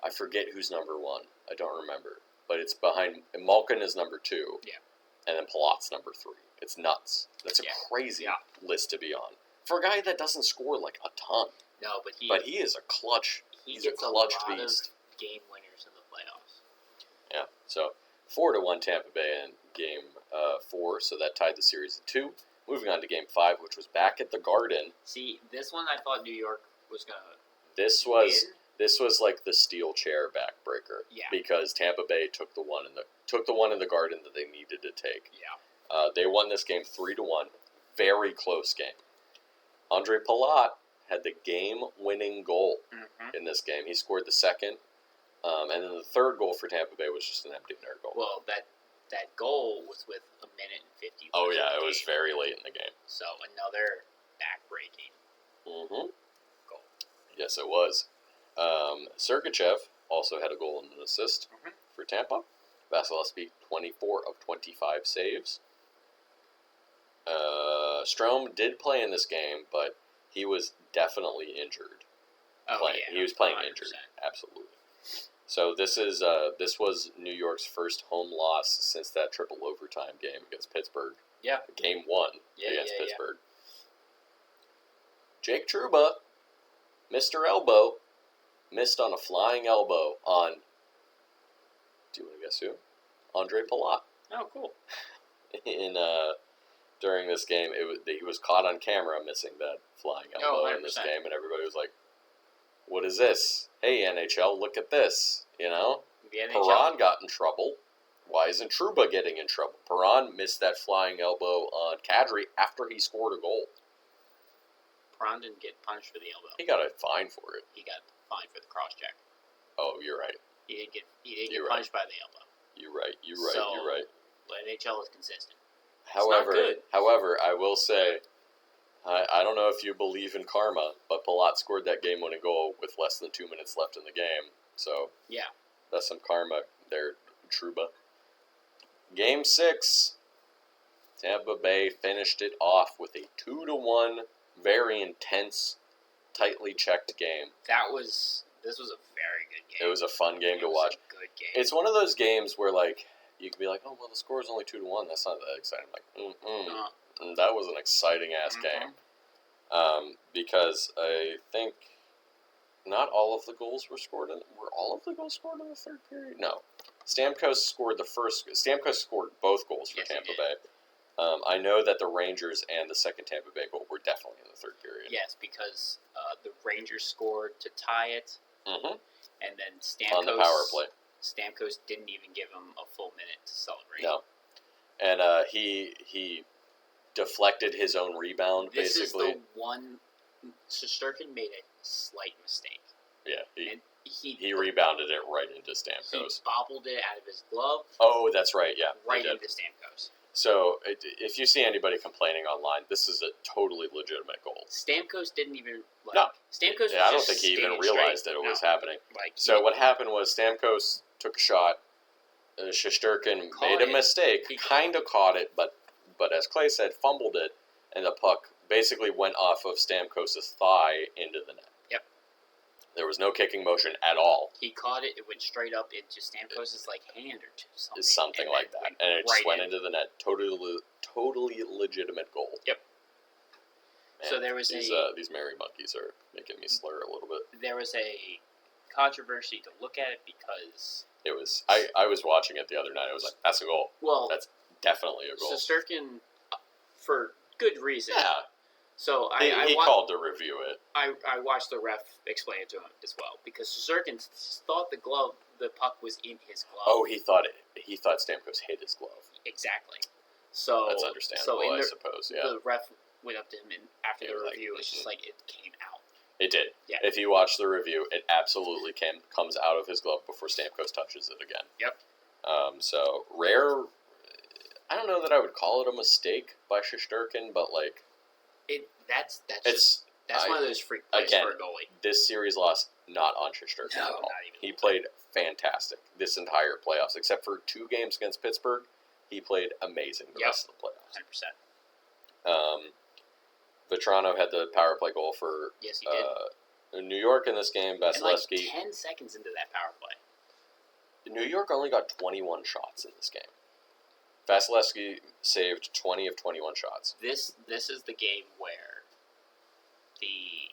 I forget who's number 1. I don't remember, but it's behind Malkin is number 2. Yeah, and then Palat's number 3. It's nuts. That's a crazy list to be on for a guy that doesn't score like a ton. No, but he is a clutch. He's a clutch beast. Of game winners in the playoffs. Yeah, so 4-1 Tampa Bay in Game 4, so that tied the series at 2. Moving on to Game 5, which was back at the Garden. See, this one I thought New York was gonna. This was like the steel chair backbreaker. Yeah. Because Tampa Bay took the one in the Garden that they needed to take. Yeah. They won this game 3-1. Very close game. Andre Palat had the game-winning goal in this game. He scored the second, and then the third goal for Tampa Bay was just an empty net goal. Well, that goal was with 1 minute and 50. Oh yeah, it was very late in the game. So another back-breaking goal. Yes, it was. Sergachev also had a goal and an assist for Tampa. Vasilevsky, 24 of 25 saves. Strome did play in this game, but he was definitely injured. He was playing 100%. Injured, absolutely. So this was New York's first home loss since that triple overtime game against Pittsburgh. Yeah. Game 1 against Pittsburgh. Jake Trouba, Mr. Elbow, missed on a flying elbow on, do you want to guess who? Andre Palat. Oh, cool. During this game, he was caught on camera missing that flying elbow in this game, and everybody was like, what is this? Hey, NHL, look at this. Perron got in trouble. Why isn't Trouba getting in trouble? Perron missed that flying elbow on Kadri after he scored a goal. Perron didn't get punished for the elbow. He got a fine for it. He got fined for the cross-check. Oh, you're right. He didn't get punished by the elbow. You're right. NHL is consistent. However, I will say, I don't know if you believe in karma, but Palat scored that game-winning goal with less than 2 minutes left in the game. So that's some karma there, Trouba. Game 6, Tampa Bay finished it off with a 2-1, very intense, tightly checked game. This was a very good game. It was a fun game to watch. A good game. It's one of those games where you can be like, oh well, the score is only 2-1. That's not that exciting. That was an exciting ass game. Because I think not all of the goals were scored in. Were all of the goals scored in the third period? No. Stamkos scored both goals for Tampa Bay. I know that the Rangers and the second Tampa Bay goal were definitely in the third period. Yes, because the Rangers scored to tie it, mm-hmm. and then Stamkos on the power play. Stamkos didn't even give him a full minute to celebrate. No, and he deflected his own rebound. This basically, is the one. Shesterkin made a slight mistake. Yeah, and he rebounded it right into Stamkos. He bobbled it out of his glove. Oh, that's right. Yeah, right into Stamkos. So, if you see anybody complaining online, this is a totally legitimate goal. Stamkos didn't even... no. Stamkos I don't think he even realized that it was happening. What happened was Stamkos took a shot. Shesterkin made a mistake. He kind of caught it, but as Clay said, fumbled it, and the puck basically went off of Stamkos' thigh into the net. Yep. There was no kicking motion at all. He caught it. It went straight up into Stamkos' hand or something. Something like that. And it just went into the net. Totally legitimate goal. Yep. Man, so there was these merry monkeys are making me slur a little bit. There was a controversy to look at it because... It was... I was watching it the other night. I was like, that's a goal. Well... That's definitely a goal. Shesterkin, for good reason... Yeah. So he called to review it. I watched the ref explain it to him as well because Shesterkin thought the puck was in his glove. Oh, he thought Stamkos hit his glove. Exactly. So that's understandable, I suppose. Yeah. The ref went up to him and after the review, it's just like it came out. It did. Yeah. If you watch the review, it absolutely comes out of his glove before Stamkos touches it again. Yep. So rare. I don't know that I would call it a mistake by Shesterkin, but like. That's one of those freak plays for a goalie. This series loss not on Shesterkin at all. He played fantastic this entire playoffs, except for 2 games against Pittsburgh. He played amazing the rest of the playoffs. 100%. Vetrano had the power play goal for yes, he did. New York in this game. Vasilevsky. And 10 seconds into that power play. New York only got 21 shots in this game. Vasilevsky saved 20 of 21 shots. This is the game where the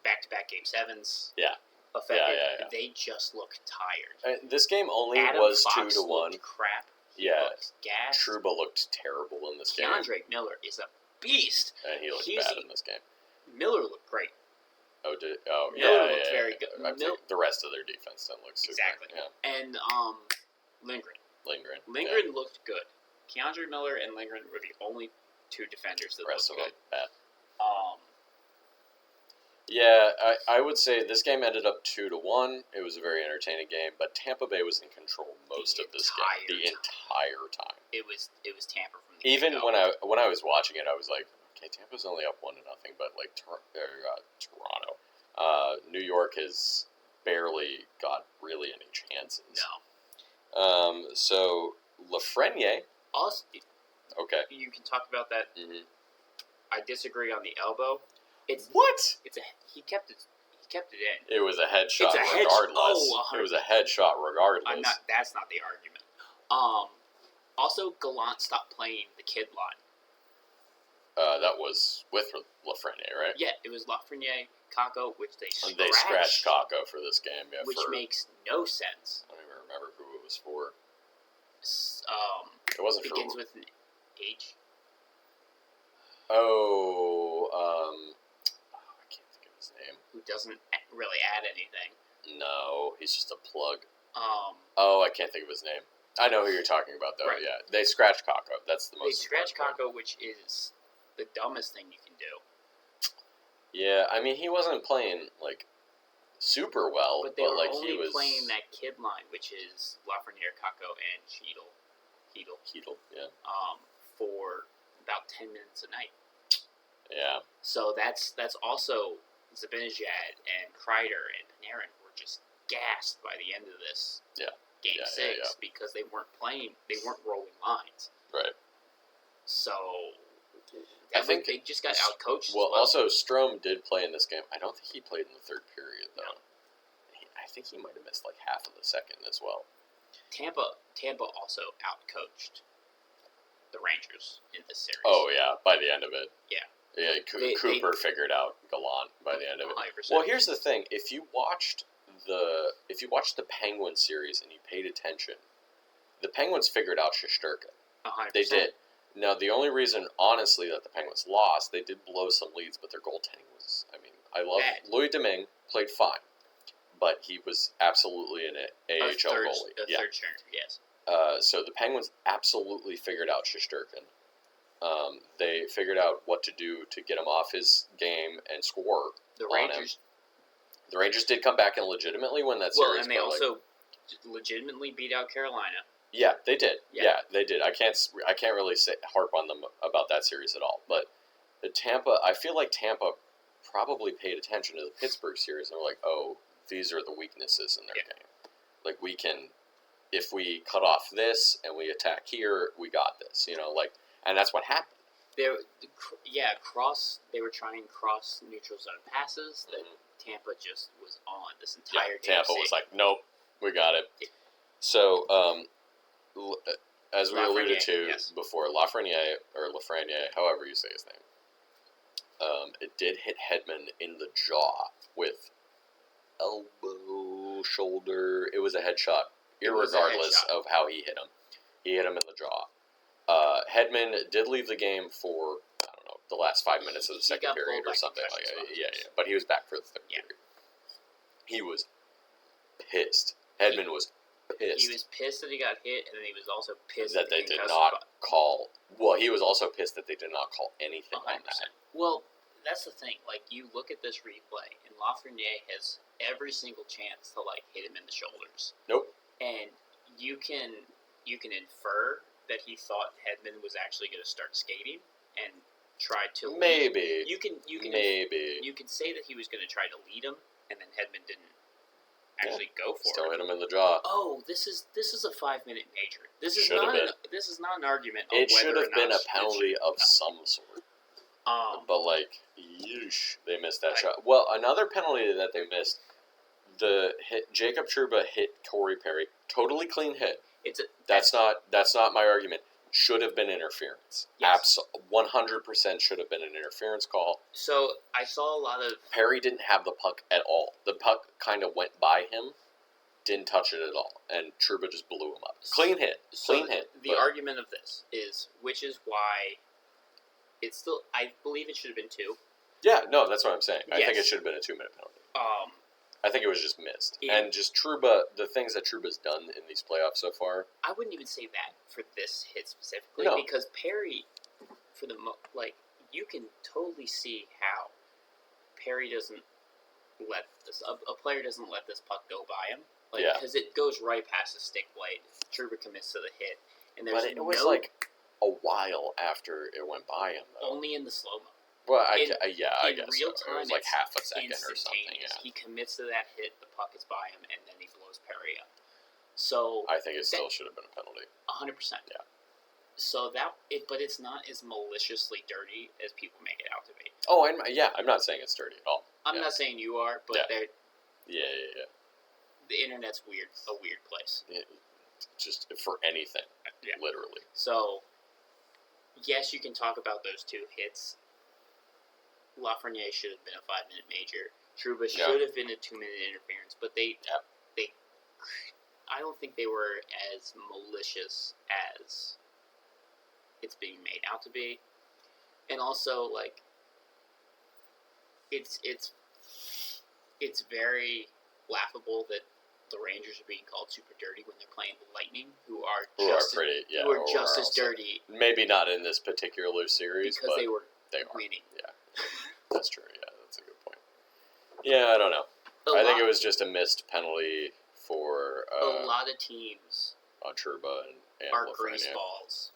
back-to-back game 7s affected. Yeah. They just look tired. This game only Adam was Fox 2-1. Crap. Gassed. Trouba looked terrible in this game. Keandre Miller is a beast. And he looked bad in this game. Miller looked great. Miller looked very good. The rest of their defense didn't look super. Exactly. Yeah. And Lindgren. Lindgren looked good. Keandre Miller and Lindgren were the only 2 defenders that looked good. Bad. Yeah, I would say this game ended up 2-1. It was a very entertaining game, but Tampa Bay was in control most of this game the entire time. It was Tampa from the even when I was watching it, I was like, okay, Tampa's only up 1-0, but like Toronto, New York has barely got really any chances. No. So Lafreniere. Also, okay. You can talk about that. Mm-hmm. I disagree on the elbow. He kept it in. It was a headshot regardless. It was a headshot regardless. That's not the argument. Also, Gallant stopped playing the kid line. That was with Lafreniere, right? Yeah, it was Lafreniere, Kakko, which they scratched. They scratched Kakko for this game, yeah. Which makes no sense. I don't even remember who it was for. It wasn't begins for... with an H. I can't think of his name. Who doesn't really add anything. No, he's just a plug. I can't think of his name. I know who you're talking about, though. Right. Yeah, they scratched Kakko. That's the most. They scratched Kakko, which is the dumbest thing you can do. Yeah, I mean, he wasn't playing like super well, but they were like only he was playing that kid line, which is Lafreniere, Kakko, and Chytil, yeah. For about 10 minutes a night. Yeah. So that's also Zibanejad and Kreider and Panarin were just gassed by the end of this. Yeah. Game 6 because they weren't playing. They weren't rolling lines. Right. So I think they just got outcoached. Well, also Strome did play in this game. I don't think he played in the third period though. No. I think he might have missed like half of the second as well. Tampa also outcoached the Rangers in this series. Oh yeah, by the end of it. Yeah. Yeah, Cooper figured out Gallant by the end of it. 100%. Well, here's the thing: if you watched the Penguins series and you paid attention, the Penguins figured out Shesterkin. 100%. They did. Now, the only reason, honestly, that the Penguins lost, they did blow some leads, but their goaltending was, I love Louis Domingue, played fine, but he was absolutely an AHL goalie. Third string, yes. So the Penguins absolutely figured out Shesterkin. They figured out what to do to get him off his game and score on him. The Rangers did come back and legitimately win that series. Well, and they also legitimately beat out Carolina. Yeah, they did. Yeah, they did. I can't really harp on them about that series at all. But the Tampa, I feel like Tampa probably paid attention to the Pittsburgh series and were like, oh, these are the weaknesses in their game. Like, we can, if we cut off this and we attack here, we got this. And that's what happened. They were trying cross neutral zone passes that Tampa just was on this entire game. Tampa was like, nope, we got it. Yeah. So, as we alluded to before, Lafreniere, however you say his name, it did hit Hedman in the jaw with elbow, shoulder. It was a headshot, irregardless of how he hit him. He hit him in the jaw. Hedman did leave the game for, the last 5 minutes of the second period or something like that. Yeah. But he was back for the third period. He was pissed. Hedman was pissed. He was pissed that he got hit, and then he was also pissed that they did not call. Well, he was also pissed that they did not call anything 100%. On that. Well, that's the thing. Like, you look at this replay, and Lafreniere has every single chance to hit him in the shoulders. Nope. And you can infer that he thought Hedman was actually going to start skating and try to maybe lead. You can say that he was going to try to lead him, and then Hedman didn't actually go for still it. Hit him in the jaw. Oh, this is a 5-minute major. This is not an argument. On it whether should have or been not a penalty of some sort. But yeesh, they missed that shot. Well, another penalty that they missed. Jacob Trouba hit Corey Perry. Totally clean hit. That's not my argument. Should have been interference. Yes. 100% should have been an interference call. So I saw a lot of Perry didn't have the puck at all. The puck kind of went by him, didn't touch it at all, and Trouba just blew him up. Clean hit. The argument of this is, which is why it's still. I believe it should have been 2. Yeah, no, that's what I'm saying. Yes. I think it should have been a 2-minute penalty. I think it was just missed. And just Trouba, the things that Trouba's done in these playoffs so far. I wouldn't even say that for this hit specifically. No. Because Perry, you can totally see how Perry doesn't let this, a player doesn't let this puck go by him. Because it goes right past the stick blade. Trouba commits to the hit. And there's but it was a while after it went by him, though. Only in the slow-mo. Well, I guess real time, it was half a second or something. Yeah. He commits to that hit, the puck is by him, and then he blows Perry up. So I think it still should have been a penalty. 100%. Yeah. So but it's not as maliciously dirty as people make it out to be. Oh, I'm not saying it's dirty at all. I'm not saying you are, but yeah. The internet's a weird place. Yeah, just for anything, literally. So, yes, you can talk about those 2 hits. Lafreniere should have been a 5-minute major. Trouba should have been a 2-minute interference, but they I don't think they were as malicious as it's being made out to be. And also, it's very laughable that the Rangers are being called super dirty when they're playing the Lightning, who are just as dirty. Maybe not in this particular series, because they are winning. Yeah. That's true. Yeah, that's a good point. Yeah, I don't know. I think it was just a missed penalty for a lot of teams on Trouba and are grease balls.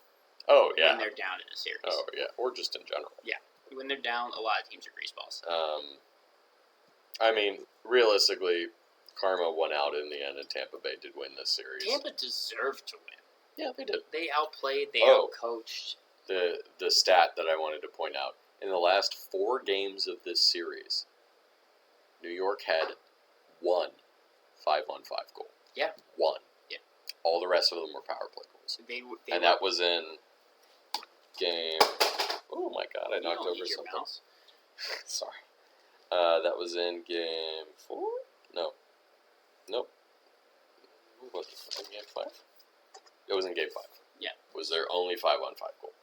Oh yeah, when they're down in a series. Oh yeah, or just in general. Yeah, when they're down, a lot of teams are grease balls. I mean, realistically, karma won out in the end, and Tampa Bay did win this series. Tampa deserved to win. Yeah, they did. They outplayed. They outcoached. The stat that I wanted to point out. In the last 4 games of this series, New York had 1 5-on-5 goal. Yeah. 1. Yeah. All the rest of them were power play goals. That was in game... Oh my god, I knocked over something. Mouse. Sorry. That was in game 4? No. Nope. Was it in game 5? It was in game 5. Yeah. Was their only 5-on-5 goal.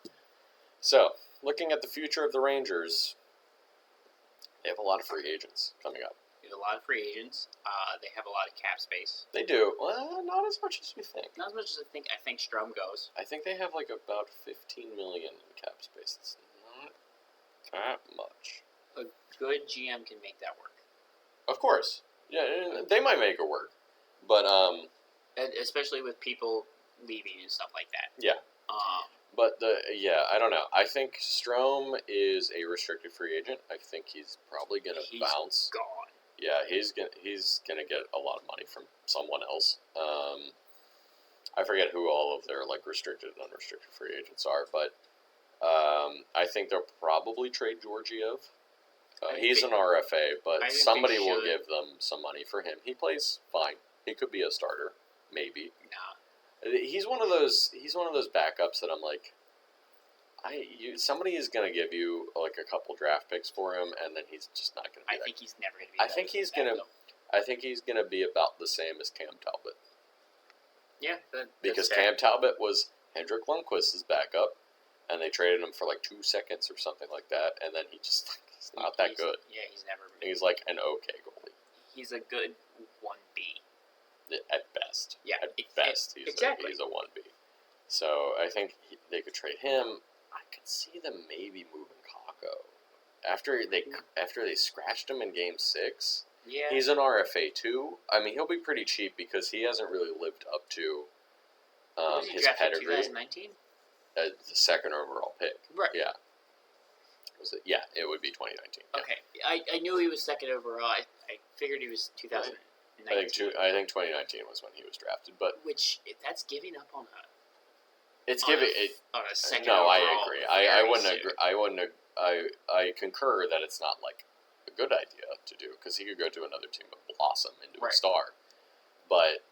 So, looking at the future of the Rangers, they have a lot of free agents coming up. They have a lot of free agents. They have a lot of cap space. They do. Well, not as much as we think. Not as much as I think. I think Strom goes. I think they have like about 15 million in cap space. It's not that much. A good GM can make that work. Of course. Yeah, they might make it work. But, especially with people leaving and stuff like that. Yeah. But I don't know. I think Strome is a restricted free agent. I think he's probably gonna bounce. Gone. Yeah, he's gonna get a lot of money from someone else. I forget who all of their like restricted and unrestricted free agents are, but I think they'll probably trade Georgiev. He's an RFA, but somebody will give them some money for him. He plays fine. He could be a starter, maybe. Nah. He's one of those backups that I'm like, somebody is gonna give you like a couple draft picks for him, and then he's just not gonna. I think he's never gonna be. I think he's gonna be about the same as Cam Talbot. Yeah, because Cam Talbot was Hendrik Lundqvist's backup, and they traded him for like 2 seconds or something like that, and then he's not that good. Yeah, he's never. He's like an okay goalie. He's a good 1B. At best. Yeah. At best, he's a 1B. So I think they could trade him. I could see them maybe moving Kakko. After they scratched him in Game 6, yeah, he's an RFA too. I mean, he'll be pretty cheap because he hasn't really lived up to his pedigree. 2019? The second overall pick. Right. Yeah. Was it? Yeah, it would be 2019. Yeah. Okay. I knew he was second overall. I figured he was 2019. I think 2019 was when he was drafted, but that's giving up on a. It's on giving it on a second. No, overall I agree. I wouldn't agree. I concur that it's not like a good idea to do because he could go to another team and blossom into a star. But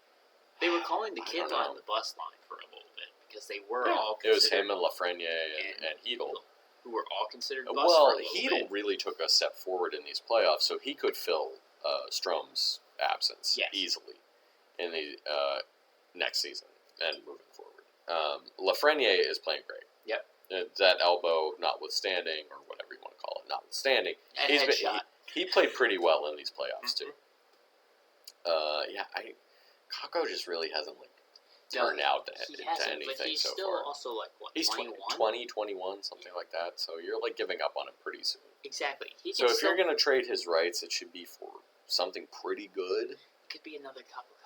they were calling the kids on the bus line for a little bit because they were all. It was him and Lafreniere and Hedl, who were all considered bust well, for a little Hedl really took a step forward in these playoffs, so he could fill Strome's absence easily in the next season and moving forward. Lafreniere is playing great. Yep. That elbow notwithstanding, or whatever you want to call it, notwithstanding, he played pretty well in these playoffs too. Kakko just really hasn't turned out to anything but he's so still far. Also what, he's 21? 21, something like that. So you're giving up on him pretty soon. Exactly. So if you're going to trade his rights, it should be for something pretty good. It could be another Kakko.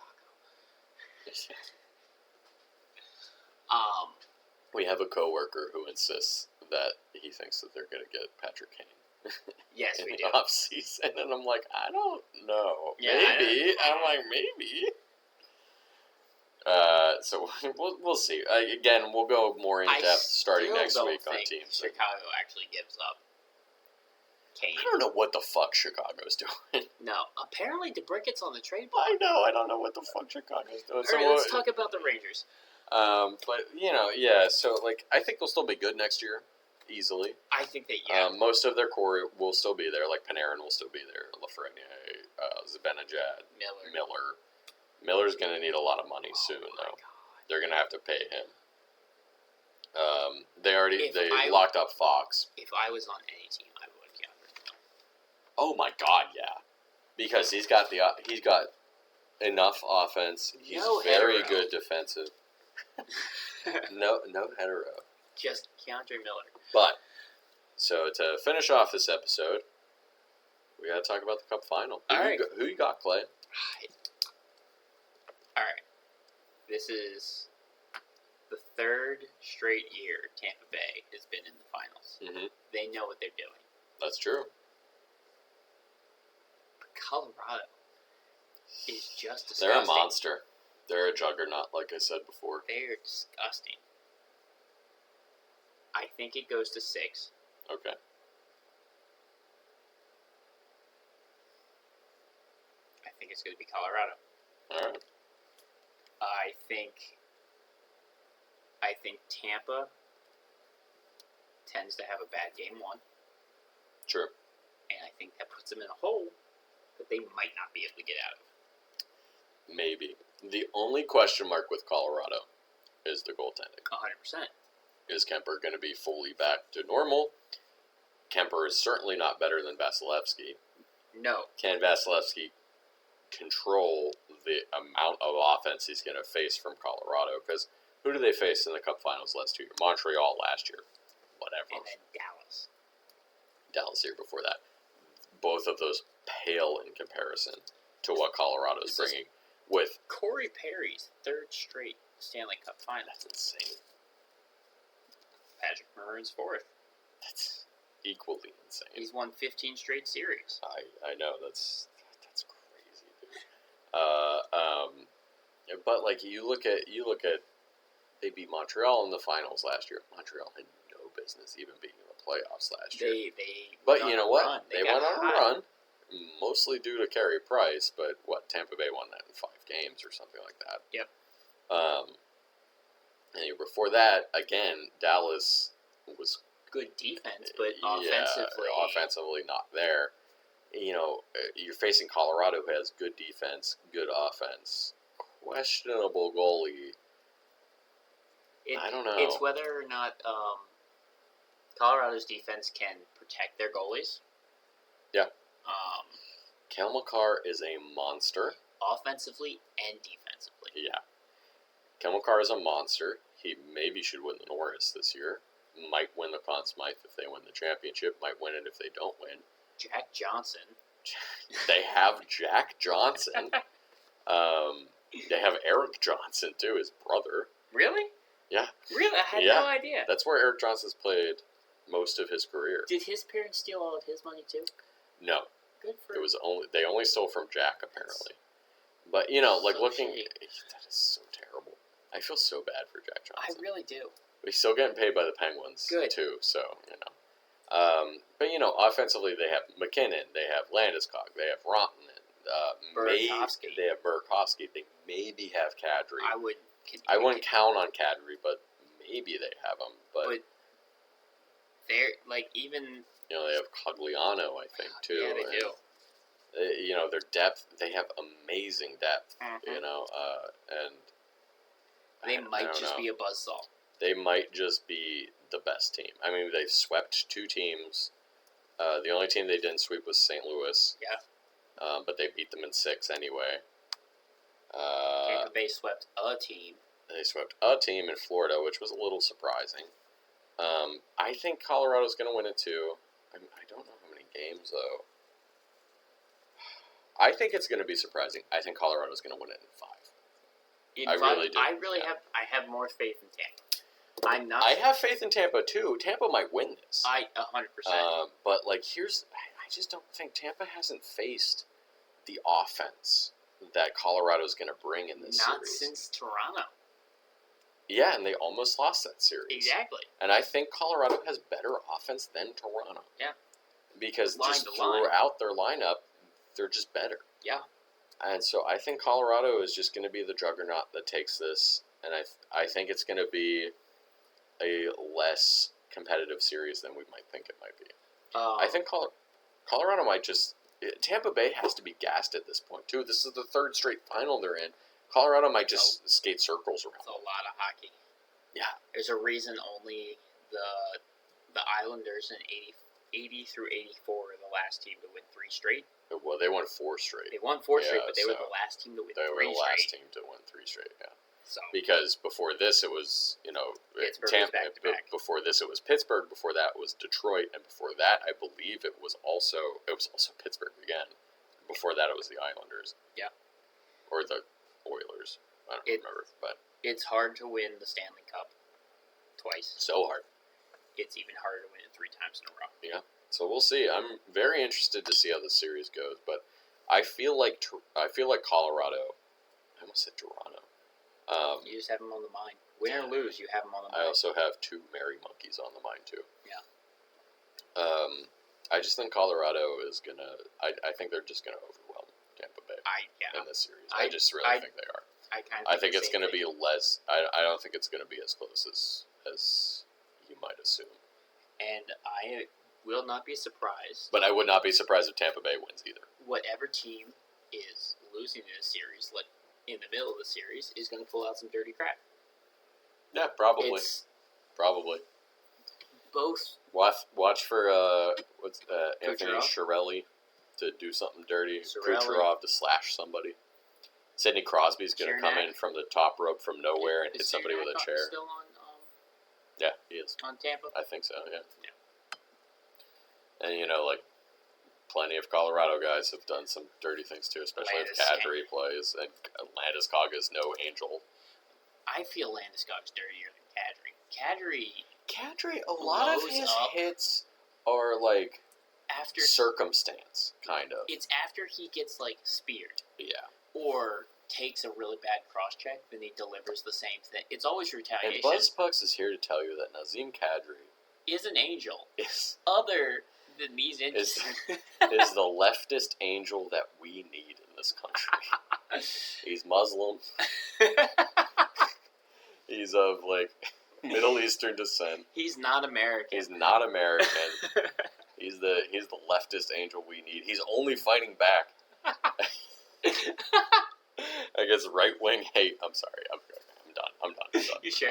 We have a coworker who insists that he thinks that they're going to get Patrick Kane. Yes, we do. Off season, and I'm like, I don't know. Yeah, maybe. I'm like, maybe. So we'll see. Again, we'll go more in depth starting next week on teams. Chicago actually gives up Kane. I don't know what the fuck Chicago's doing. No, apparently DeBricket's on the trade block. I don't know what the fuck Chicago's doing. All right, let's talk about the Rangers. But so I think they'll still be good next year, easily. I think that most of their core will still be there. Like Panarin will still be there. Lafreniere, Zibanejad, Miller. Miller's going to need a lot of money soon, though. God. They're going to have to pay him. They locked up Fox. If I was on any team, I would. Yeah. Oh my God, yeah, because he's got enough offense. He's very good defensive. no hetero. Just Keandre Miller. But so to finish off this episode, we got to talk about the Cup final. Who you got, Clay? All right. This is the third straight year Tampa Bay has been in the finals. Mm-hmm. They know what they're doing. That's true. But Colorado is just disgusting. They're a monster. They're a juggernaut, like I said before. They're disgusting. I think it goes to 6. Okay. I think it's going to be Colorado. All right. I think Tampa tends to have a bad game one. True. And I think that puts them in a hole that they might not be able to get out of. Maybe. The only question mark with Colorado is the goaltending. 100%. Is Kemper going to be fully back to normal? Kemper is certainly not better than Vasilevsky. No. Can Vasilevsky control the amount of offense he's going to face from Colorado? Because who did they face in the Cup Finals last year? Montreal last year. Whatever. And then Dallas. Dallas the year before that. Both of those pale in comparison to what Colorado's bringing. With Corey Perry's third straight Stanley Cup Final. That's insane. Patrick Maroon's fourth. That's equally insane. He's won 15 straight series. I know, that's crazy, dude. But like you look at they beat Montreal in the finals last year. Montreal had no business even being in the playoffs last year. But you know what? They went on a run, mostly due to Carey Price. But Tampa Bay won that in 5 games or something like that. Yep. And before that, again, Dallas was good defense, but offensively not there. You're facing Colorado, who has good defense, good offense, questionable goalie. I don't know. It's whether or not Colorado's defense can protect their goalies. Yeah. Cale Makar is a monster. Offensively and defensively. Yeah. Cale Makar is a monster. He maybe should win the Norris this year. Might win the Conn Smythe if they win the championship. Might win it if they don't win. Jack Johnson. They have Jack Johnson. They have Eric Johnson, too, his brother. Really? Yeah. Really? I had no idea. That's where Eric Johnson's played most of his career. Did his parents steal all of his money, too? No. Good for they only stole from Jack, apparently. But, that is so terrible. I feel so bad for Jack Johnson. I really do. He's still getting paid by the Penguins, too, so, but, offensively, they have McKinnon, they have Landeskog, they have Rantanen, Burakovsky. They have Burakovsky, they maybe have Kadri. I wouldn't count on Kadri, but maybe they have him. But they're, even... they have Cogliano, I think, too. Yeah, they do. Their depth, they have amazing depth, mm-hmm. And... They might just be a buzzsaw. They might just be the best team. I mean, they've swept 2 teams. The only team they didn't sweep was St. Louis. Yeah. But they beat them in 6 anyway. Tampa Bay swept a team. They swept a team in Florida, which was a little surprising. I think Colorado's going to win it too. I don't know how many games, though. I think it's going to be surprising. I think Colorado's going to win it in 5. Really do. I have more faith in Tampa. I have faith in Tampa too. Tampa might win this. 100%. But I just don't think Tampa hasn't faced the offense that Colorado's going to bring in this series. Not since Toronto. Yeah, and they almost lost that series. Exactly. And I think Colorado has better offense than Toronto. Yeah. Because just throughout their lineup, they're just better. Yeah. And so I think Colorado is just going to be the juggernaut that takes this, and I think it's going to be a less competitive series than we might think it might be. I think Colorado might just... Tampa Bay has to be gassed at this point, too. This is the 3rd straight final they're in. Colorado might just skate circles around. It's a lot of hockey. Yeah. There's a reason only the Islanders in 80 through 84 were the last team to win 3 straight. Well, they won 4 straight. They won 4 straight, but they were the last team to win 3 straight. They were the last team to win 3 straight, yeah. So. Because before this, it was, Tampa. Before this, it was Pittsburgh. Before that, it was Detroit. And before that, I believe it was also Pittsburgh again. Before that, it was the Islanders. Yeah. Or the Oilers. I don't remember. But it's hard to win the Stanley Cup twice. So hard. It's even harder to win it 3 times in a row. Yeah. So we'll see. I'm very interested to see how this series goes. But I feel like Colorado. I almost said Toronto. You just have them on the mind. Win or lose, you have them on the mind. I also have 2 Merry Monkeys on the mind, too. Yeah. I just think Colorado is going to... I think they're just going to overwhelm Tampa Bay in this series. I just really think they are. I think it's going to be less... I don't think it's going to be as close as you might assume. And I will not be surprised. But I would not be surprised if Tampa Bay wins either. Whatever team is losing in a series, like in the middle of the series, is going to pull out some dirty crap. Yeah, probably. Probably. Both. Watch for Anthony Cirelli to do something dirty. Kucherov to slash somebody. Sidney Crosby's going to come in from the top rope from nowhere and hit somebody with a chair. Still on, yeah, he is. On Tampa? I think so, yeah. And, plenty of Colorado guys have done some dirty things too, especially if Kadri plays. And Landeskog is no angel. I feel Landeskog's dirtier than Kadri. Kadri, a lot of his hits are after circumstance, kind of. It's after he gets speared. Yeah. Or takes a really bad cross check, then he delivers the same thing. It's always retaliation. And BuzzPucks is here to tell you that Nazem Kadri is an angel. Other than these injuries. Is the leftist angel that we need in this country. He's Muslim. He's of Middle Eastern descent. He's not American. He's not American. He's the leftist angel we need. He's only fighting back against right wing hate. I'm sorry. I'm done. You sure?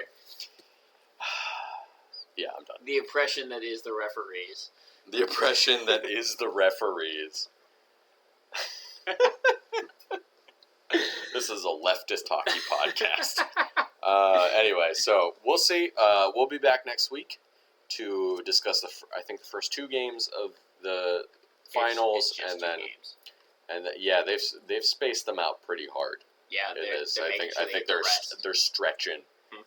Yeah, I'm done. The oppression that is the referees. The oppression that is the referees. This is a leftist hockey podcast. Anyway, so we'll see. We'll be back next week to discuss the first two games of the finals, it's and then they've spaced them out pretty hard. Yeah, I think they're stretching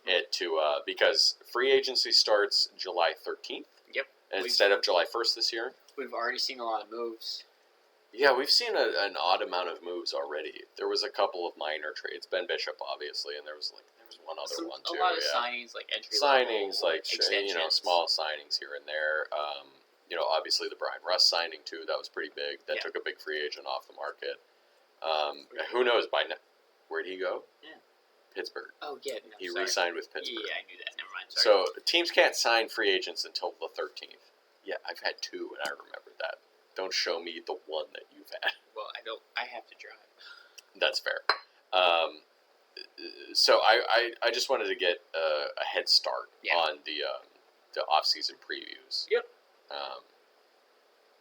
it to because free agency starts July 13th. Yep. Instead of July 1st this year. We've already seen a lot of moves. Yeah, we've seen an odd amount of moves already. There was a couple of minor trades, Ben Bishop obviously, and there was one other one too. A lot of signings, entry signings, level, small signings here and there. Obviously the Brian Russ signing too. That was pretty big. That took a big free agent off the market. Who knows where'd he go? Yeah. Pittsburgh. Oh yeah, no, he re-signed with Pittsburgh. Yeah, I knew that. Never mind. Sorry. So teams can't sign free agents until the 13th. Yeah, I've had two, and I remember that. Don't show me the one that you've had. Well, I don't. I have to drive. That's fair. So I just wanted to get a head start on the off-season previews. Yep.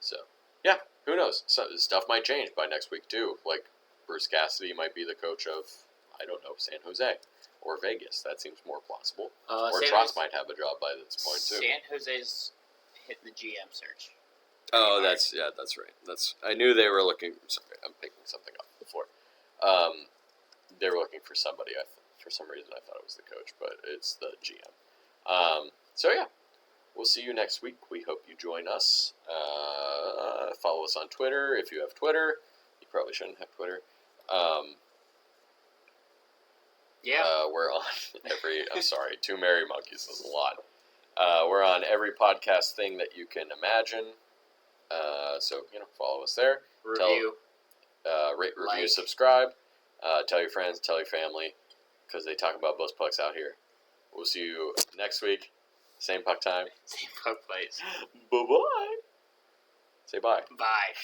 So yeah, who knows? So stuff might change by next week too. Bruce Cassidy might be the coach of San Jose or Vegas. That seems more plausible. Or Trotz might have a job by this point too. San Jose's hitting the GM search. Oh, that's right. I knew they were looking. Sorry, I'm picking something up before. They were looking for somebody. For some reason, I thought it was the coach, but it's the GM. So yeah, we'll see you next week. We hope you join us. Follow us on Twitter if you have Twitter. You probably shouldn't have Twitter. We're on every. I'm sorry, two merry monkeys is a lot. We're on every podcast thing that you can imagine. So follow us there. Review. Rate, review, subscribe. Tell your friends, tell your family, because they talk about BuzzPucks out here. We'll see you next week. Same puck time. Same puck place. Bye-bye. Say bye. Bye.